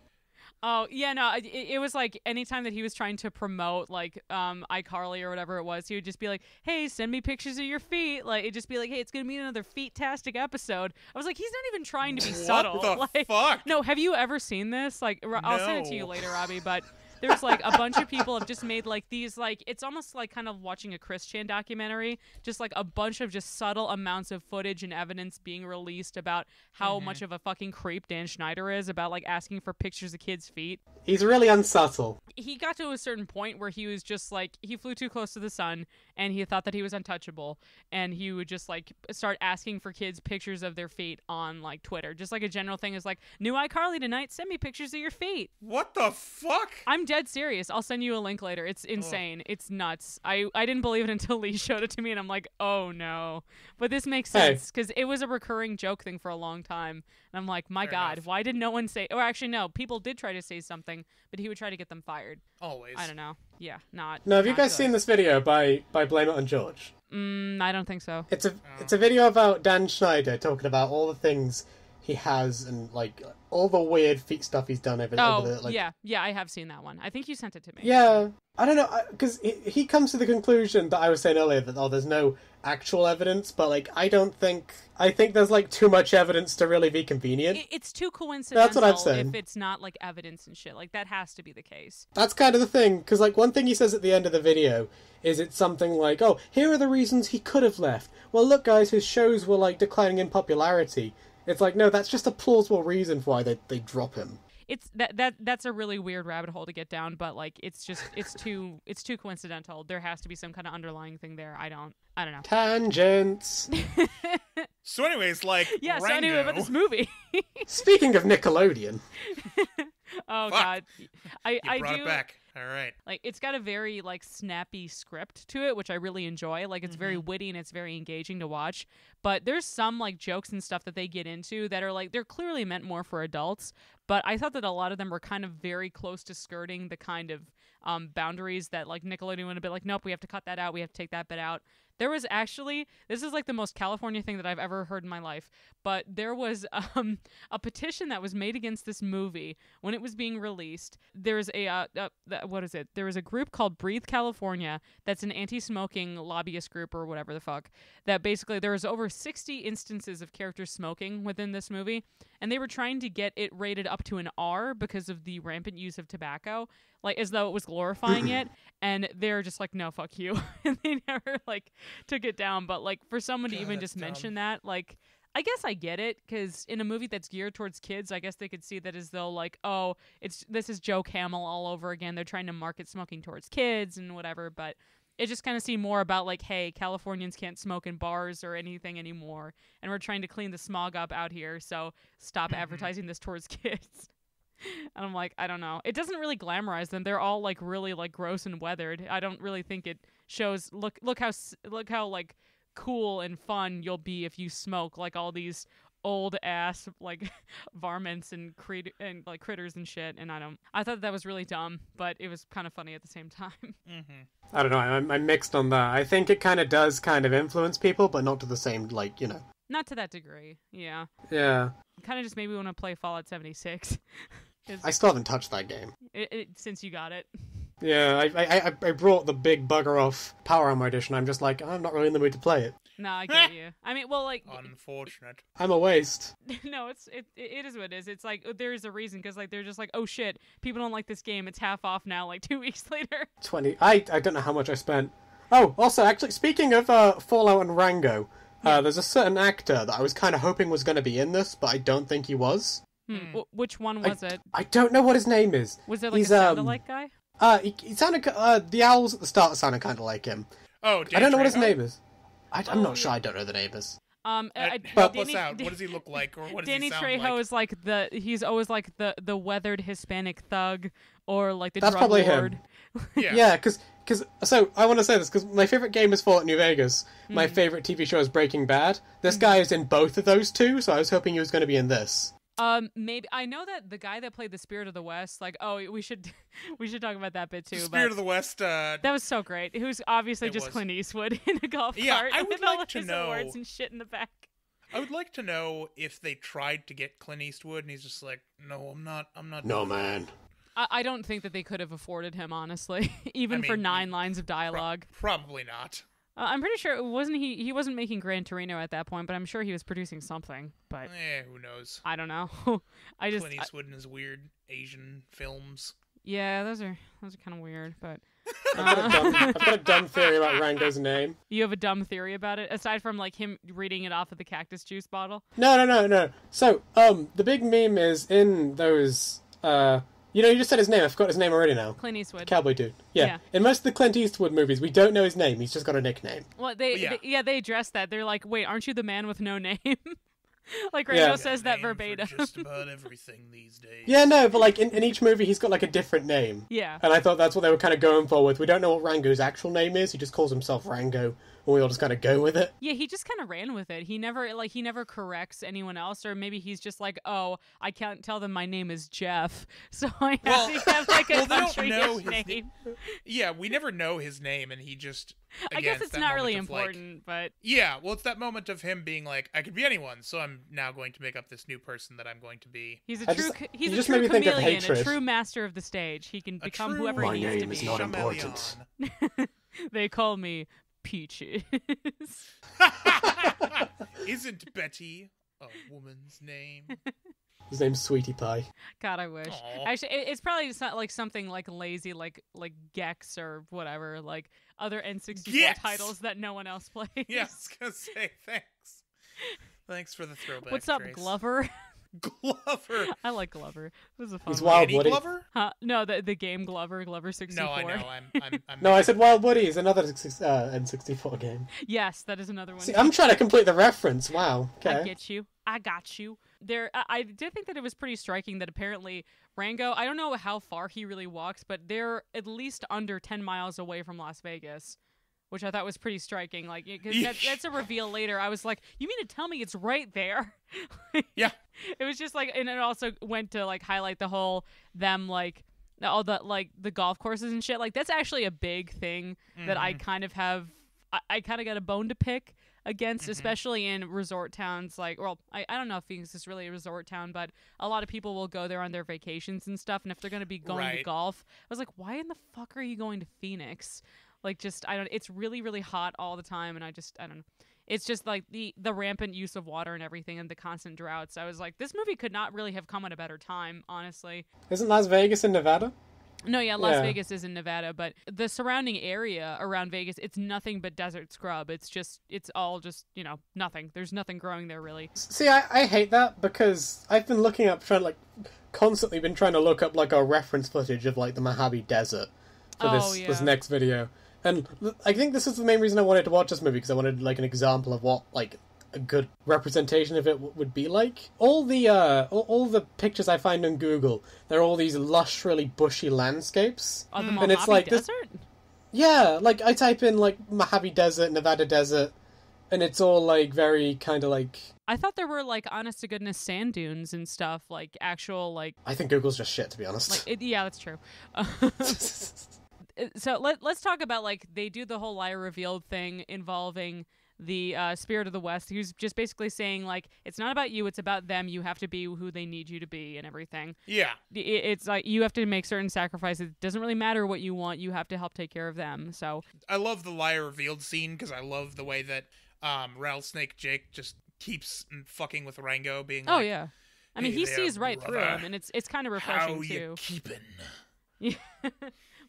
Oh, yeah, no, it was like anytime that he was trying to promote, like, iCarly or whatever it was, he would just be like, hey, send me pictures of your feet. Like, it'd just be like, hey, it's going to be another feet-tastic episode. I was like, he's not even trying to be subtle. What the fuck? No, have you ever seen this? Like, I'll send it to you later, Robbie, but... There's like a bunch of people have just made like these, like, it's almost like kind of watching a Chris Chan documentary, just like a bunch of just subtle amounts of footage and evidence being released about how much of a fucking creep Dan Schneider is about like asking for pictures of kids' feet. He's really unsubtle. He got to a certain point where he was just like, he flew too close to the sun and he thought that he was untouchable, and he would just like start asking for kids pictures of their feet on like Twitter. Just like a general thing is like, new iCarly tonight, send me pictures of your feet. What the fuck? I'm dead serious. I'll send you a link later. It's insane. It's nuts. I didn't believe it until Lee showed it to me, and I'm like, oh no. But this makes sense because it was a recurring joke thing for a long time. And I'm like, my God, why did no one say? Or actually, no, people did try to say something, but he would try to get them fired. Always. I don't know. Yeah, not. No, have you not guys good. seen this video by Blame It on George? I don't think so. It's a video about Dan Schneider talking about all the things he has and like all the weird feet stuff he's done over the like. Yeah, I have seen that one. I think you sent it to me. Yeah, I don't know, because he comes to the conclusion that I was saying earlier that there's no actual evidence, but like I think there's like too much evidence to really be convenient. It's too coincidental. That's what I'm saying. If it's not like evidence and shit, like that has to be the case. That's kind of the thing, because like one thing he says at the end of the video is it's something like, oh, here are the reasons he could have left. Well, look guys, his shows were like declining in popularity. It's like, no, that's just a plausible reason for why they drop him. It's that's a really weird rabbit hole to get down, but like it's too coincidental. There has to be some kind of underlying thing there. I don't know. Tangents. So anyways, like, yeah, Rango. So anyway about this movie. Speaking of Nickelodeon. Oh Fuck. God. I brought do it back. All right. Like, it's got a very like snappy script to it, which I really enjoy. Like, it's very witty and it's very engaging to watch. But there's some like jokes and stuff that they get into that are like, they're clearly meant more for adults. But I thought that a lot of them were kind of very close to skirting the kind of boundaries that like Nickelodeon would have been like, nope, we have to cut that out. We have to take that bit out. There was actually, this is like the most California thing that I've ever heard in my life, but there was a petition that was made against this movie when it was being released. There's what is it? There was a group called Breathe California that's an anti-smoking lobbyist group or whatever the fuck, that basically there was over 60 instances of characters smoking within this movie, and they were trying to get it rated up to an R because of the rampant use of tobacco, like as though it was glorifying it, and they're just like, no, fuck you. And they never like took it down. But like for someone to even just mention that, like, I guess I get it, because in a movie that's geared towards kids, I guess they could see that as though like, oh, this is Joe Camel all over again. They're trying to market smoking towards kids and whatever, but it just kind of seemed more about like, hey, Californians can't smoke in bars or anything anymore, and we're trying to clean the smog up out here, so stop advertising this towards kids. And I'm like, I don't know. It doesn't really glamorize them. They're all like really like gross and weathered. I don't really think it shows. Look how like cool and fun you'll be if you smoke like all these old ass like varmints and like critters and shit. And I thought that was really dumb, but it was kind of funny at the same time. I don't know. I'm mixed on that. I think it kind of does kind of influence people, but not to the same, like, you know. Not to that degree. Yeah. Yeah. Kind of just made me want to play Fallout 76. I still haven't touched that game. Since you got it. Yeah, I brought the big bugger off Power Armor Edition. I'm just like, I'm not really in the mood to play it. No, I get you. I mean, well, like... Unfortunate. I'm a waste. No, it is what it is. It's like, there's a reason, because like they're just like, oh shit, people don't like this game. It's half off now, like 2 weeks later. 20. I don't know how much I spent. Oh, also, actually, speaking of Fallout and Rango, there's a certain actor that I was kind of hoping was going to be in this, but I don't think he was. Which one was it? I don't know what his name is. Was there like a sound-alike guy? He sounded, the owls at the start sounded kind of like him. Oh, I don't know what his name is. I'm not sure. I don't know the name is. Help us out. What does he look like, or what does Danny he sound Trejo like? is like he's always like the weathered Hispanic thug, or like the That's drug probably lord. him. Yeah. Yeah, because so I want to say this because my favorite game is Fallout New Vegas. My favorite TV show is Breaking Bad. This guy is in both of those two, so I was hoping he was going to be in this. Maybe I know that the guy that played the Spirit of the West, like, we should talk about that bit too. Spirit of the West. That was so great. Who's obviously just Clint Eastwood in a golf cart. I would with like all to his know. awards and shit in the back. I would like to know if they tried to get Clint Eastwood, and he's just like, "No, I'm not." No, man. I don't think that they could have afforded him, honestly, even for 9 lines of dialogue. Probably not. I'm pretty sure it wasn't he wasn't making Gran Torino at that point, but I'm sure he was producing something. But Who knows? I don't know. Clint Eastwood and his weird Asian films. Yeah, those are kind of weird, but I've got a dumb theory about Rango's name. you have a dumb theory about it, aside from like him reading it off of the cactus juice bottle. No. So, the big meme is in those, you just said his name. I forgot his name already now. Clint Eastwood. Cowboy dude. Yeah. In most of the Clint Eastwood movies, we don't know his name. He's just got a nickname. Well, they address that. They're like, wait, aren't you the man with no name? Like Rango says that verbatim. For just about everything these days. Yeah, no, but like in each movie, he's got like a different name. Yeah. And I thought that's what they were kind of going for with. We don't know what Rango's actual name is. He just calls himself Rango, and we all just kind of go with it. Yeah, he just kind of ran with it. He never corrects anyone else, or maybe he's just like, oh, I can't tell them my name is Jeff, so I have to have like a country-ish name. Yeah, we never know his name, and he just. Again, I guess it's not really important, but yeah, well, it's that moment of him being like, I could be anyone, so I'm now going to make up this new person that I'm going to be. He's a true made me think of chameleon, a hatred. true master of the stage. He can become whoever he needs to be. My name is not important. They call me Peaches. Isn't Betty a woman's name? His name's Sweetie Pie. God, I wish. Aww. Actually, it's probably just not like something like lazy, like Gex or whatever, like other N64 titles that no one else plays. Yeah, I was gonna say thanks. Thanks for the throwback. What's up, Trace. Glover? Glover. I like Glover. This is a fun He's one. Wild Eddie Woody. Glover? Huh? No, the game Glover 64. No, I know. I'm No, I said Wild Woody is another N64 game. Yes, that is another one. See, I'm trying to complete the reference. Wow. Okay. I get you. I got you. I did think that it was pretty striking that apparently Rango, I don't know how far he really walks, but they're at least under 10 miles away from Las Vegas, which I thought was pretty striking. Like, because that's a reveal later. I was like, you mean to tell me it's right there? Yeah. It was just like, and it also went to like highlight the whole them like all the like the golf courses and shit. Like that's actually a big thing that I kind of have. I kind of got a bone to pick against, especially in resort towns. Like, well, I don't know if Phoenix is really a resort town, but a lot of people will go there on their vacations and stuff. And if they're going to be going to golf, I was like, why in the fuck are you going to Phoenix? Like, just, I don't, it's really, really hot all the time. And I don't know. It's just like the rampant use of water and everything and the constant droughts. I was like, this movie could not really have come at a better time, honestly. Isn't Las Vegas in Nevada? No, yeah, Las Vegas is in Nevada, but the surrounding area around Vegas, it's nothing but desert scrub. It's all just, nothing. There's nothing growing there, really. See, I hate that because I've been constantly been trying to look up, like, a reference footage of, like, the Mojave Desert for this next video. And I think this is the main reason I wanted to watch this movie, because I wanted, like, an example of what, like, a good representation of it would be like. All the pictures I find on Google, they're all these lush, really bushy landscapes. Oh, the and Mojave it's like Desert? Yeah, like I type in like Mojave Desert, Nevada Desert, and it's all like very kind of like. I thought there were like honest to goodness sand dunes and stuff, like actual like. I think Google's just shit, to be honest. Yeah, that's true. So let's talk about like they do the whole liar revealed thing involving the Spirit of the West, who's just basically saying like it's not about you, it's about them. You have to be who they need you to be and everything. Yeah, it's like you have to make certain sacrifices. It doesn't really matter what you want, you have to help take care of them. So I love the liar revealed scene because I love the way that Rattlesnake Jake just keeps fucking with Rango, being like, oh yeah, I mean he sees right through him, and it's kind of refreshing how too. You keeping?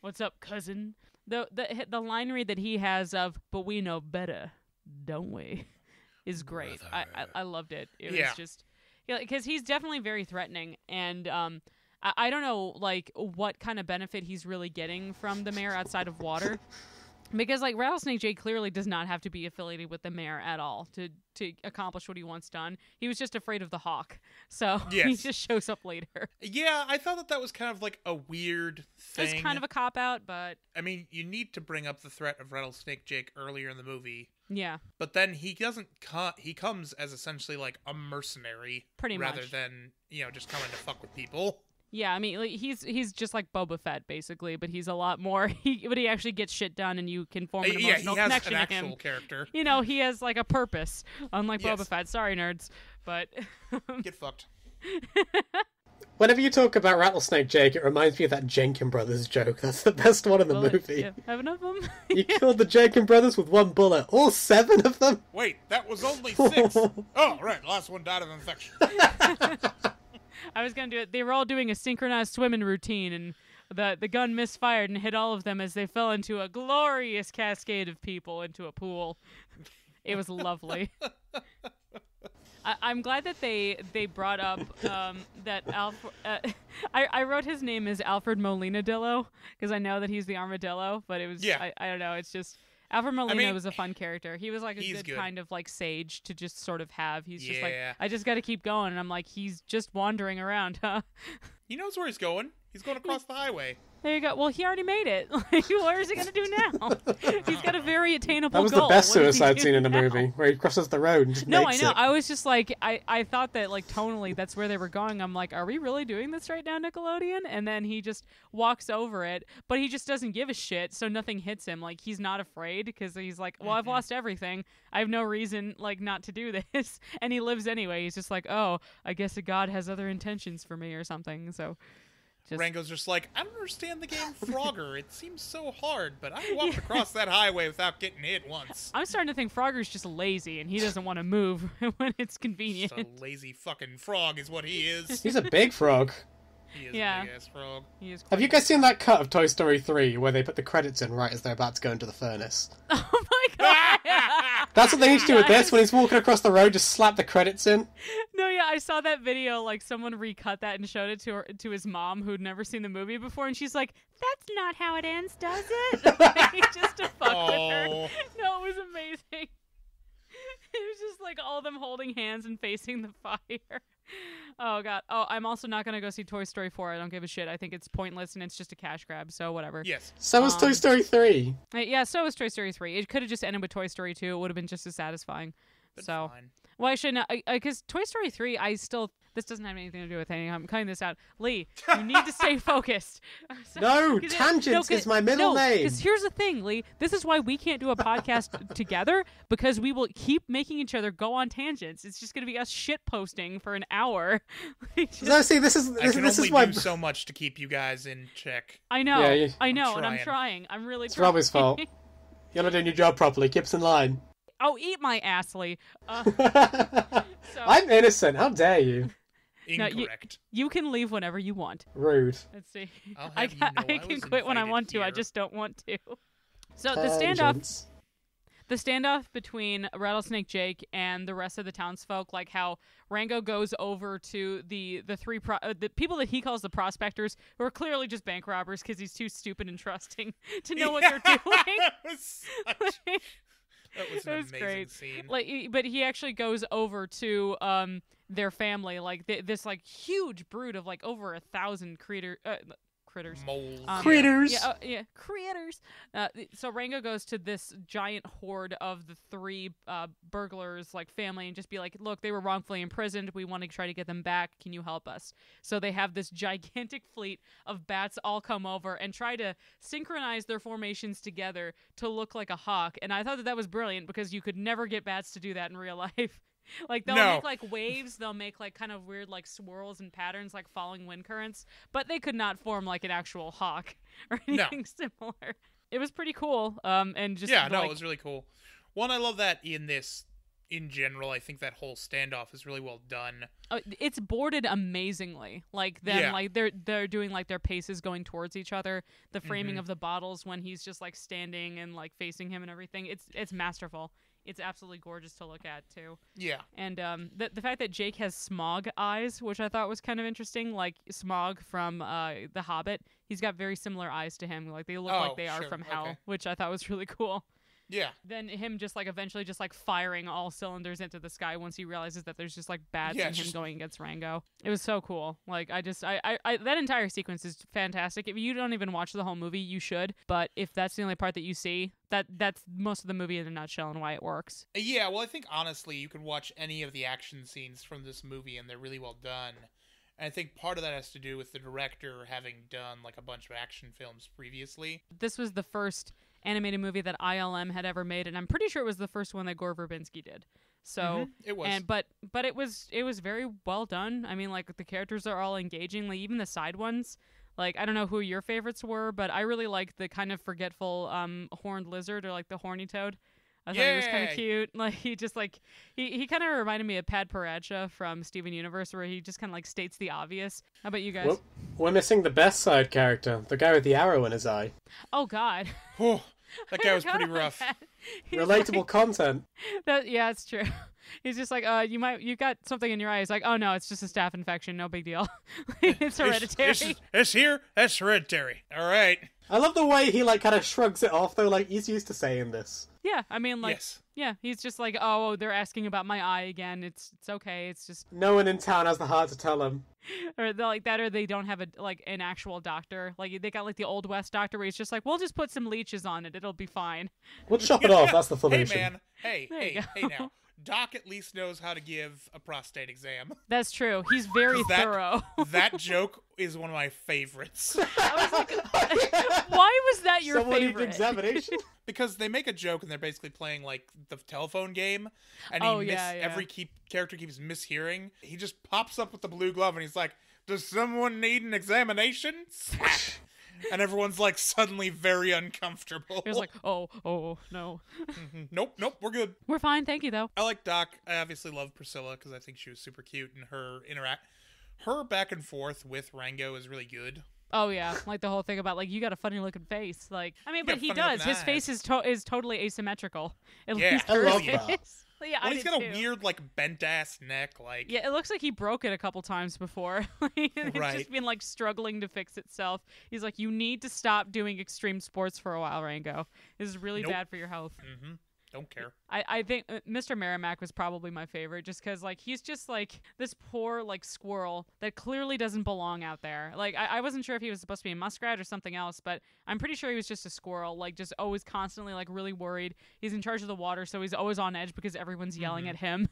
What's up, cousin? The line read that he has of "But we know better, don't we?" is great. I loved it. It was just because he's definitely very threatening, and I don't know like what kind of benefit he's really getting from the mayor outside of water. Because, like, Rattlesnake Jake clearly does not have to be affiliated with the mayor at all to accomplish what he wants done. He was just afraid of the hawk. So he just shows up later. Yeah, I thought that was kind of, like, a weird thing. It's kind of a cop-out, but... I mean, you need to bring up the threat of Rattlesnake Jake earlier in the movie. Yeah. But then he doesn't he comes as essentially, like, a mercenary. Pretty much. Rather than, just coming to fuck with people. Yeah, I mean, like, he's just like Boba Fett, basically, but he's a lot more. But he actually gets shit done, and you can form an emotional connection to him. He has an actual character. He has like a purpose, unlike Boba Fett. Sorry, nerds, but get fucked. Whenever you talk about Rattlesnake Jake, it reminds me of that Jenkin Brothers joke. That's the best one in the movie. Yeah, 7 of them. You killed the Jenkin Brothers with one bullet. All 7 of them. Wait, that was only 6. Oh, right, the last one died of infection. I was going to do it. They were all doing a synchronized swimming routine, and the gun misfired and hit all of them as they fell into a glorious cascade of people into a pool. It was lovely. I'm glad that they brought up that I wrote his name as Alfred Molina-Dillo because I know that he's the armadillo, but it was I don't know. It's just Alfred Molina was a fun character. He was like a good kind of like sage to just sort of have. He's just like, I just got to keep going, and I'm like, he's just wandering around, huh? He knows where he's going. He's going across the highway. There you go. Well, he already made it. Like, what is he going to do now? He's got a very attainable goal. That was the best suicide scene in the movie, where he crosses the road and just makes it. I was just like, I thought that, like, tonally, that's where they were going. I'm like, are we really doing this right now, Nickelodeon? And then he just walks over it, but he just doesn't give a shit, so nothing hits him. Like, he's not afraid, because he's like, well, I've lost everything. I have no reason, like, not to do this. And he lives anyway. He's just like, oh, I guess God has other intentions for me or something, so... Rango's just like, I don't understand the game Frogger. It seems so hard, but I walked across that highway without getting hit once. I'm starting to think Frogger's just lazy, and he doesn't want to move when it's convenient. Just a lazy fucking frog is what he is. He's a big frog. He is a big-ass frog. He is. Have you guys seen that cut of Toy Story 3 where they put the credits in right as they're about to go into the furnace? Oh my god! That's what they need to do with this. When he's walking across the road, just slap the credits in. No, yeah, I saw that video. Like, someone recut that and showed it to his mom, who'd never seen the movie before, and she's like, "That's not how it ends, does it?" Like, just to fuck with her. No, it was amazing. It was just like all of them holding hands and facing the fire. Oh god. Oh, I'm also not gonna go see Toy Story 4. I don't give a shit. I think it's pointless and it's just a cash grab. So whatever. Yes. So was Toy Story 3. Yeah. So was Toy Story 3. It could have just ended with Toy Story 2. It would have been just as satisfying. But so. fine. Well, actually, no, because Toy Story 3, this doesn't have anything to do with anything. I'm cutting this out. Lee, you need to stay focused. No, Tangents is my middle name. Because here's the thing, Lee. This is why we can't do a podcast together, because we will keep making each other go on tangents. It's just going to be us shit posting for an hour. No, see, this is why... do so much to keep you guys in check. I know, yeah, and I'm trying. I'm really trying. It's Robbie's fault. You're not doing your job properly. Keep us in line. Oh, eat my ass, Lee. I'm innocent. How dare you? Incorrect. No, you can leave whenever you want. Rude. Let's see. I can quit when I want to. I just don't want to. So Tangents. the standoff between Rattlesnake Jake and the rest of the townsfolk, like how Rango goes over to the people that he calls the prospectors, who are clearly just bank robbers because he's too stupid and trusting to know what they're doing. That was an amazing scene. Like, but he actually goes over to their family, like this like huge brood of like over 1,000 critters. Moles. Critters. Yeah, critters. So Rango goes to this giant horde of the 3 burglars, like family, and just be like, "Look, they were wrongfully imprisoned. We want to try to get them back. Can you help us?" So they have this gigantic fleet of bats all come over and try to synchronize their formations together to look like a hawk. And I thought that was brilliant because you could never get bats to do that in real life. Like, they'll make, like, waves, they'll make, like, kind of weird, like, swirls and patterns, like, following wind currents, but they could not form, like, an actual hawk or anything similar. It was pretty cool, and just... Yeah, no, it was really cool. One, I love that in this, in general, I think that whole standoff is really well done. Oh, it's boarded amazingly. Like them, like they're doing like their paces going towards each other. The framing of the bottles when he's just like standing and like facing him and everything. It's masterful. It's absolutely gorgeous to look at too. Yeah. And the fact that Jake has Smaug eyes, which I thought was kind of interesting, like Smaug from The Hobbit, he's got very similar eyes to him. Like they look like they are from hell, which I thought was really cool. Yeah. Then him just like eventually just like firing all cylinders into the sky once he realizes that there's just like bats in him going against Rango. It was so cool. Like I that entire sequence is fantastic. If you don't even watch the whole movie, you should. But if that's the only part that you see, that's most of the movie in a nutshell and why it works. Yeah, well, I think honestly you can watch any of the action scenes from this movie and they're really well done. And I think part of that has to do with the director having done like a bunch of action films previously. This was the first animated movie that ILM had ever made, and I'm pretty sure it was the first one that Gore Verbinski did. So it was, but it was very well done. I mean, like the characters are all engaging, like even the side ones. Like I don't know who your favorites were, but I really liked the kind of forgetful horned lizard or like the horny toad. I thought he was kind of cute. Like he just like he kind of reminded me of Pad Paracha from Steven Universe, where he just kind of like states the obvious. How about you guys? Well, we're missing the best side character, the guy with the arrow in his eye. Oh God. That guy was pretty rough. Relatable like, content. Yeah, it's true. He's just like, you got something in your eye. He's like, oh no, it's just a staph infection, no big deal. It's hereditary. It's here. That's hereditary. All right. I love the way he like kind of shrugs it off though. Like he's used to saying this. Yeah, I mean, like, yeah, he's just like, oh, they're asking about my eye again. It's okay. It's just no one in town has the heart to tell him. Or they're like that, or they don't have an actual doctor. Like they got like the Old West doctor where he's just like, we'll just put some leeches on it. It'll be fine. We'll chop it off. That's the formation. Hey man, hey now. Doc at least knows how to give a prostate exam. That's true. He's very thorough. That joke is one of my favorites. I was like, why was that your favorite? Examination? Because they make a joke and they're basically playing like the telephone game, and every character keeps mishearing. He just pops up with the blue glove and he's like, "Does someone need an examination?" And everyone's like suddenly very uncomfortable. He was like, oh, no. Nope, we're good. We're fine, thank you, though. I like Doc. I obviously love Priscilla because I think she was super cute, and her back and forth with Rango is really good. Oh, yeah. Like the whole thing about, like, you got a funny looking face. Like, I mean, but he does. His face is totally asymmetrical. At least I love that. Yeah, well, he's got a weird, like, bent-ass neck, like... Yeah, it looks like he broke it a couple times before. It's just been, like, struggling to fix itself. He's like, you need to stop doing extreme sports for a while, Rango. This is really bad for your health. Mm-hmm. Don't care. I think Mr. Merrimack was probably my favorite just because, like, he's just, like, this poor, like, squirrel that clearly doesn't belong out there. Like, I wasn't sure if he was supposed to be a muskrat or something else, but I'm pretty sure he was just a squirrel, like, just always constantly, like, really worried. He's in charge of the water, so he's always on edge because everyone's yelling at him.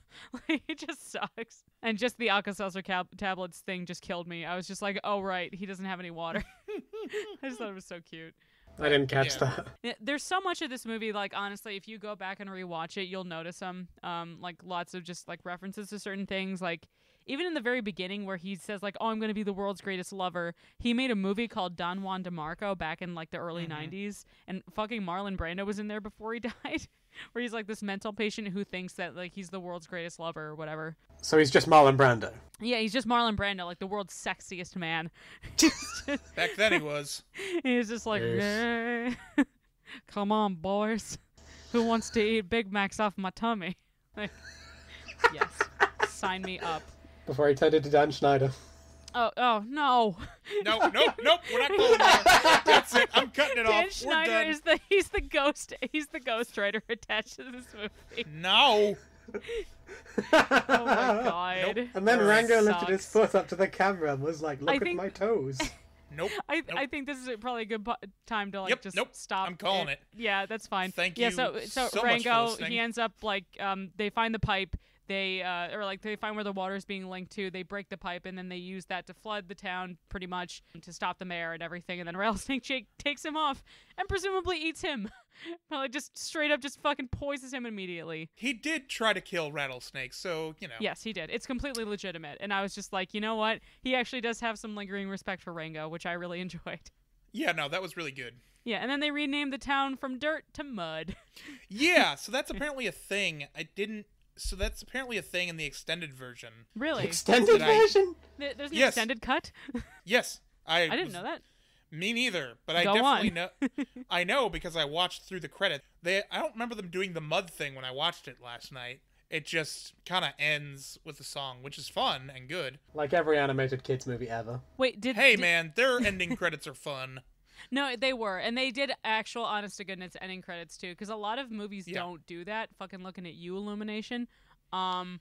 Like, it just sucks. And just the Alka-Seltzer tablets thing just killed me. I was just like, oh, right, he doesn't have any water. I just thought it was so cute. I didn't catch that. Yeah, there's so much of this movie, like, honestly, if you go back and rewatch it, you'll notice them. Like, lots of just, like, references to certain things. Like, even in the very beginning where he says, like, oh, I'm going to be the world's greatest lover. He made a movie called Don Juan DeMarco back in, like, the early 90s. And fucking Marlon Brando was in there before he died. Where he's, like, this mental patient who thinks that, like, he's the world's greatest lover or whatever. So he's just Marlon Brando. Yeah, he's just Marlon Brando, like, the world's sexiest man. Back then he was. He's just like, hey, come on, boys. Who wants to eat Big Macs off my tummy? Like, yes, sign me up. Before he turned into Dan Schneider. Oh, no. Nope, we're not going there. That's it, I'm cutting it Dan off. Schneider We're done. he's the ghost writer attached to this movie. No. Oh my god. Nope. And then Rango lifted his Sucks. foot up to the camera and was like, look at my toes. Nope. I think this is probably a good time to like stop. I'm calling it. Yeah, that's fine. Thank you. so much for Rango, listening. he ends up like they find the pipe. They they find where the water's being linked to. They break the pipe and then they use that to flood the town pretty much to stop the mayor and everything. And then Rattlesnake Jake takes him off and presumably eats him. Like just straight up just fucking poisons him immediately. He did try to kill Rattlesnake, so, you know. Yes, he did. It's completely legitimate. And I was just like, you know what? He actually does have some lingering respect for Rango, which I really enjoyed. Yeah, no, that was really good. Yeah, and then they renamed the town from dirt to mud. Yeah, so that's apparently a thing. I didn't So that's apparently a thing in the extended version. Really? Extended version? There's an Yes. extended cut? Yes. I didn't know that. Me neither, but I Go definitely on. know. I know because I watched through the credits. I don't remember them doing the mud thing when I watched it last night. It just kind of ends with the song, which is fun and good. Like every animated kids movie ever. Wait, Man, their ending credits are fun. No, they were, and they did actual honest to goodness ending credits too, because a lot of movies don't do that. Fucking looking at you, Illumination. Right.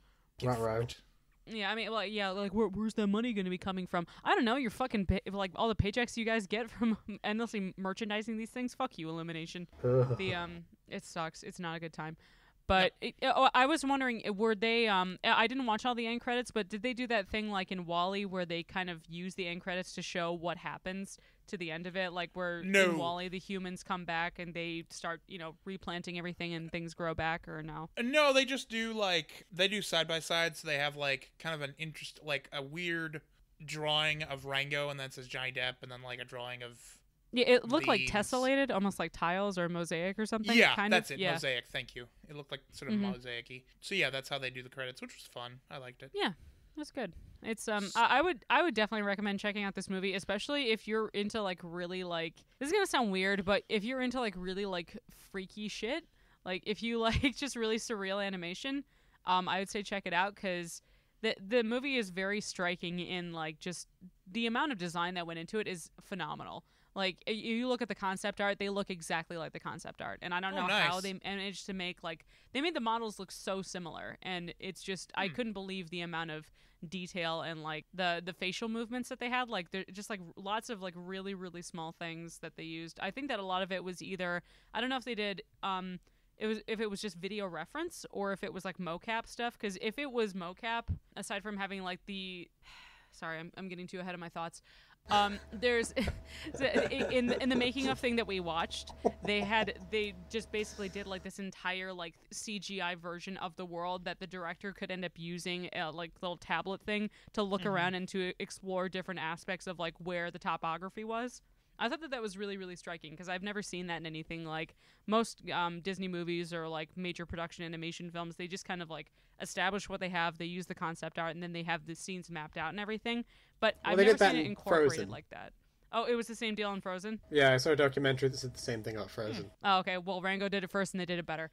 Yeah, I mean, like, where's that money going to be coming from? I don't know. Your fucking like all the paychecks you guys get from endlessly merchandising these things. Fuck you, Illumination. It sucks. It's not a good time. But I was wondering, were they? I didn't watch all the end credits, but did they do that thing like in WALL-E where they kind of use the end credits to show what happens to the end of it? Like where in WALL-E the humans come back and they start, replanting everything and things grow back, or no? No, they just do they do side by side, so they have like kind of an interest, like a weird drawing of Rango, and then it says Johnny Depp, and then like a drawing of. Yeah, it looked like tessellated, almost like tiles or mosaic or something. Yeah, kind that's of. it. Yeah. Mosaic. Thank you. It looked like sort of mosaic-y. So yeah, that's how they do the credits, which was fun. I liked it. Yeah, that's good. It's I would definitely recommend checking out this movie, especially if you're into like really like, this is gonna sound weird, but if you're into like really like freaky shit, like if you like just really surreal animation, I would say check it out, because the movie is very striking in like just the amount of design that went into it is phenomenal. Like, you look at the concept art, they look exactly like the concept art. And I don't know how they managed to make, like, they made the models look so similar. And it's just, I couldn't believe the amount of detail and, like, the facial movements that they had. Like, they're just, like, lots of, like, really, really small things that they used. I think that a lot of it was either, I don't know if they did, if it was just video reference or if it was, like, mocap stuff. Because if it was mocap, aside from having, like, sorry, I'm getting too ahead of my thoughts. There's in the making of thing that we watched, they just basically did like this entire like CGI version of the world that the director could end up using like little tablet thing to look around and to explore different aspects of like where the topography was. I thought that was really, really striking, because I've never seen that in anything. Like most Disney movies or like major production animation films, they just kind of like establish what they have, they use the concept art, and then they have the scenes mapped out and everything. But I've never seen it incorporated Frozen. Like that. Oh, it was the same deal in Frozen? Yeah, I saw a documentary that said the same thing about Frozen. Oh, okay. Well, Rango did it first, and they did it better.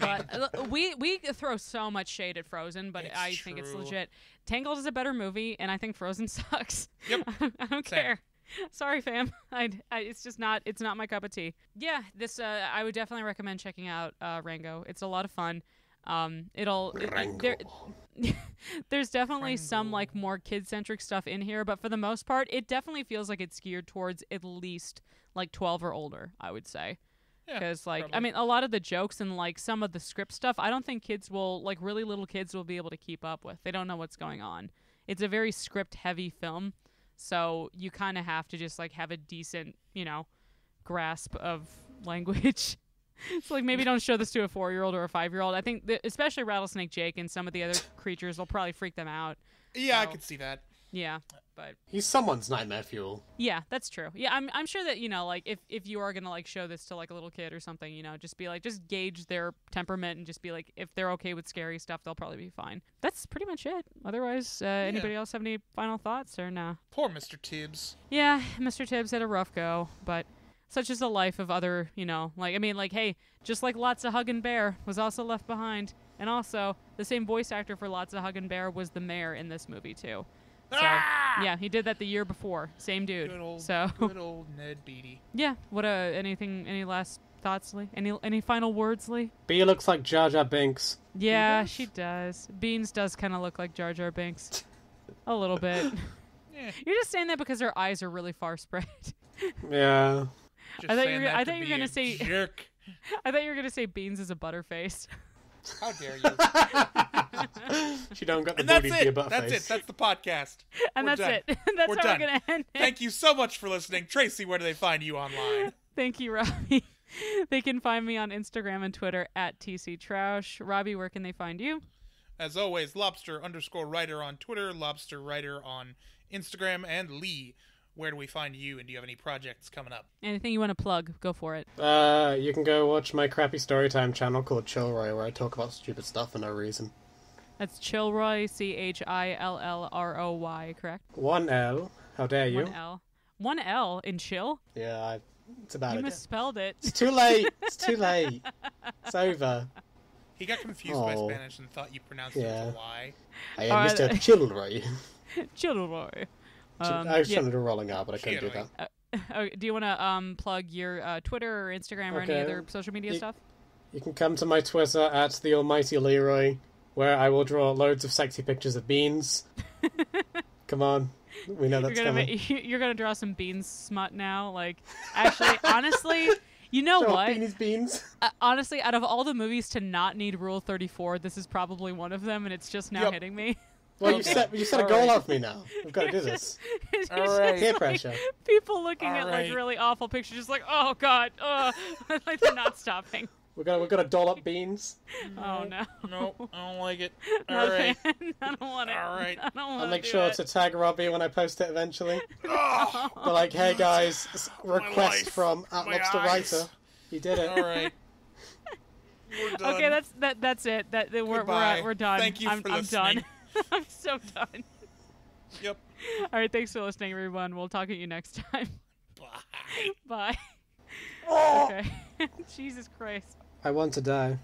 But we throw so much shade at Frozen, but I think it's legit. Tangled is a better movie, and I think Frozen sucks. Yep. I don't care. Sorry, fam. It's just not. It's not my cup of tea. Yeah, this. I would definitely recommend checking out Rango. It's a lot of fun. There's definitely some like more kid-centric stuff in here, but for the most part, it definitely feels like it's geared towards at least like 12 or older, I would say. Because I mean, a lot of the jokes and like some of the script stuff, I don't think kids will, like really little kids will be able to keep up with. They don't know what's going on. It's a very script-heavy film, so you kind of have to just like have a decent, grasp of language. It's like, maybe don't show this to a 4-year-old or a 5-year-old. I think especially Rattlesnake Jake and some of the other creatures will probably freak them out. Yeah, I could see that. Yeah, but he's someone's nightmare fuel. Yeah, that's true. Yeah, I'm sure that like if you are gonna like show this to like a little kid or something, just be like, just gauge their temperament and just be like, if they're okay with scary stuff, they'll probably be fine. That's pretty much it. Otherwise, anybody else have any final thoughts or no? Poor Mr. Tibbs. Yeah, Mr. Tibbs had a rough go, but such is the life of other, hey, just like Lots of Huggin' Bear was also left behind. And also, the same voice actor for Lots of Huggin' Bear was the mayor in this movie, too. So, yeah, he did that the year before. Same dude. Good old Ned Beatty. Yeah. Any last thoughts, Lee? Any final words, Lee? Bea looks like Jar Jar Binks. Yeah, she does. Beans does kind of look like Jar Jar Binks. A little bit. Yeah. You're just saying that because her eyes are really far spread. Yeah. I thought you were gonna say jerk. I thought you were gonna say Beans is a butterface. How dare you? She don't got the booty to be a butterface. That's it. That's the podcast. And we're that's done. it. That's we're how done. we're gonna end it. Thank you so much for listening. Tracy, where do they find you online? Thank you, Robbie. They can find me on Instagram and Twitter at TCTroush. Robbie, where can they find you? As always, Lobster_writer on Twitter, Lobster Writer on Instagram, and Lee, where do we find you, and do you have any projects coming up? Anything you want to plug, go for it. You can go watch my crappy storytime channel called Chillroy, where I talk about stupid stuff for no reason. That's Chillroy, Chillroy, correct? 1L. How dare you? 1L. 1L in chill? Yeah, it's about You it. misspelled it. It's too late. It's too late. It's over. He got confused by Spanish and thought you pronounced it with a Y. I am Mr. Chillroy. Chillroy. I was trying to do Rolling R, but I couldn't do that. Do you want to plug your Twitter or Instagram or any other social media stuff? You can come to my Twitter at the Almighty Leroy, where I will draw loads of sexy pictures of beans. Come on. We know that's coming. You're going to draw some beans smut now? Like, actually, honestly, you know what? Beans. Honestly, out of all the movies to not need Rule 34, this is probably one of them, and it's just now hitting me. Well, you set a goal of me now. We've got to do this. All right. Peer pressure. People looking at like really awful pictures, just like, oh god, like they're not stopping. We're gonna doll up beans. Oh no. Nope, I don't like it. No, All right. I don't want it. All right. I don't want I'll make sure to tag Robbie when I post it eventually. Oh, But like, hey guys, request life. from @lobster writer. He did it. all right. We're done. Okay, that's it. We're done. Thank you for I'm listening. done. I'm so done. Yep. All right, thanks for listening, everyone. We'll talk to you next time. Bye. Bye. Okay. Jesus Christ. I want to die.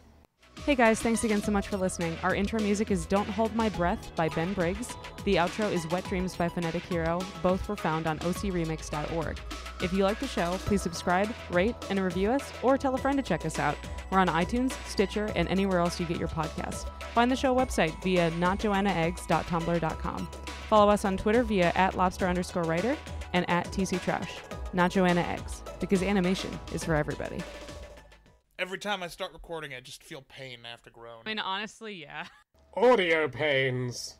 Hey guys, thanks again so much for listening. Our intro music is Don't Hold My Breath by Ben Briggs. The outro is Wet Dreams by Phonetic Hero. Both were found on ocremix.org. If you like the show, please subscribe, rate, and review us, or tell a friend to check us out. We're on iTunes, Stitcher, and anywhere else you get your podcasts. Find the show website via notjoannaeggs.tumblr.com. Follow us on Twitter via @lobster_writer and @TCTrash. Not Joanna Eggs, because animation is for everybody. Every time I start recording, I just feel pain after groan. I mean, honestly, yeah. Audio pains.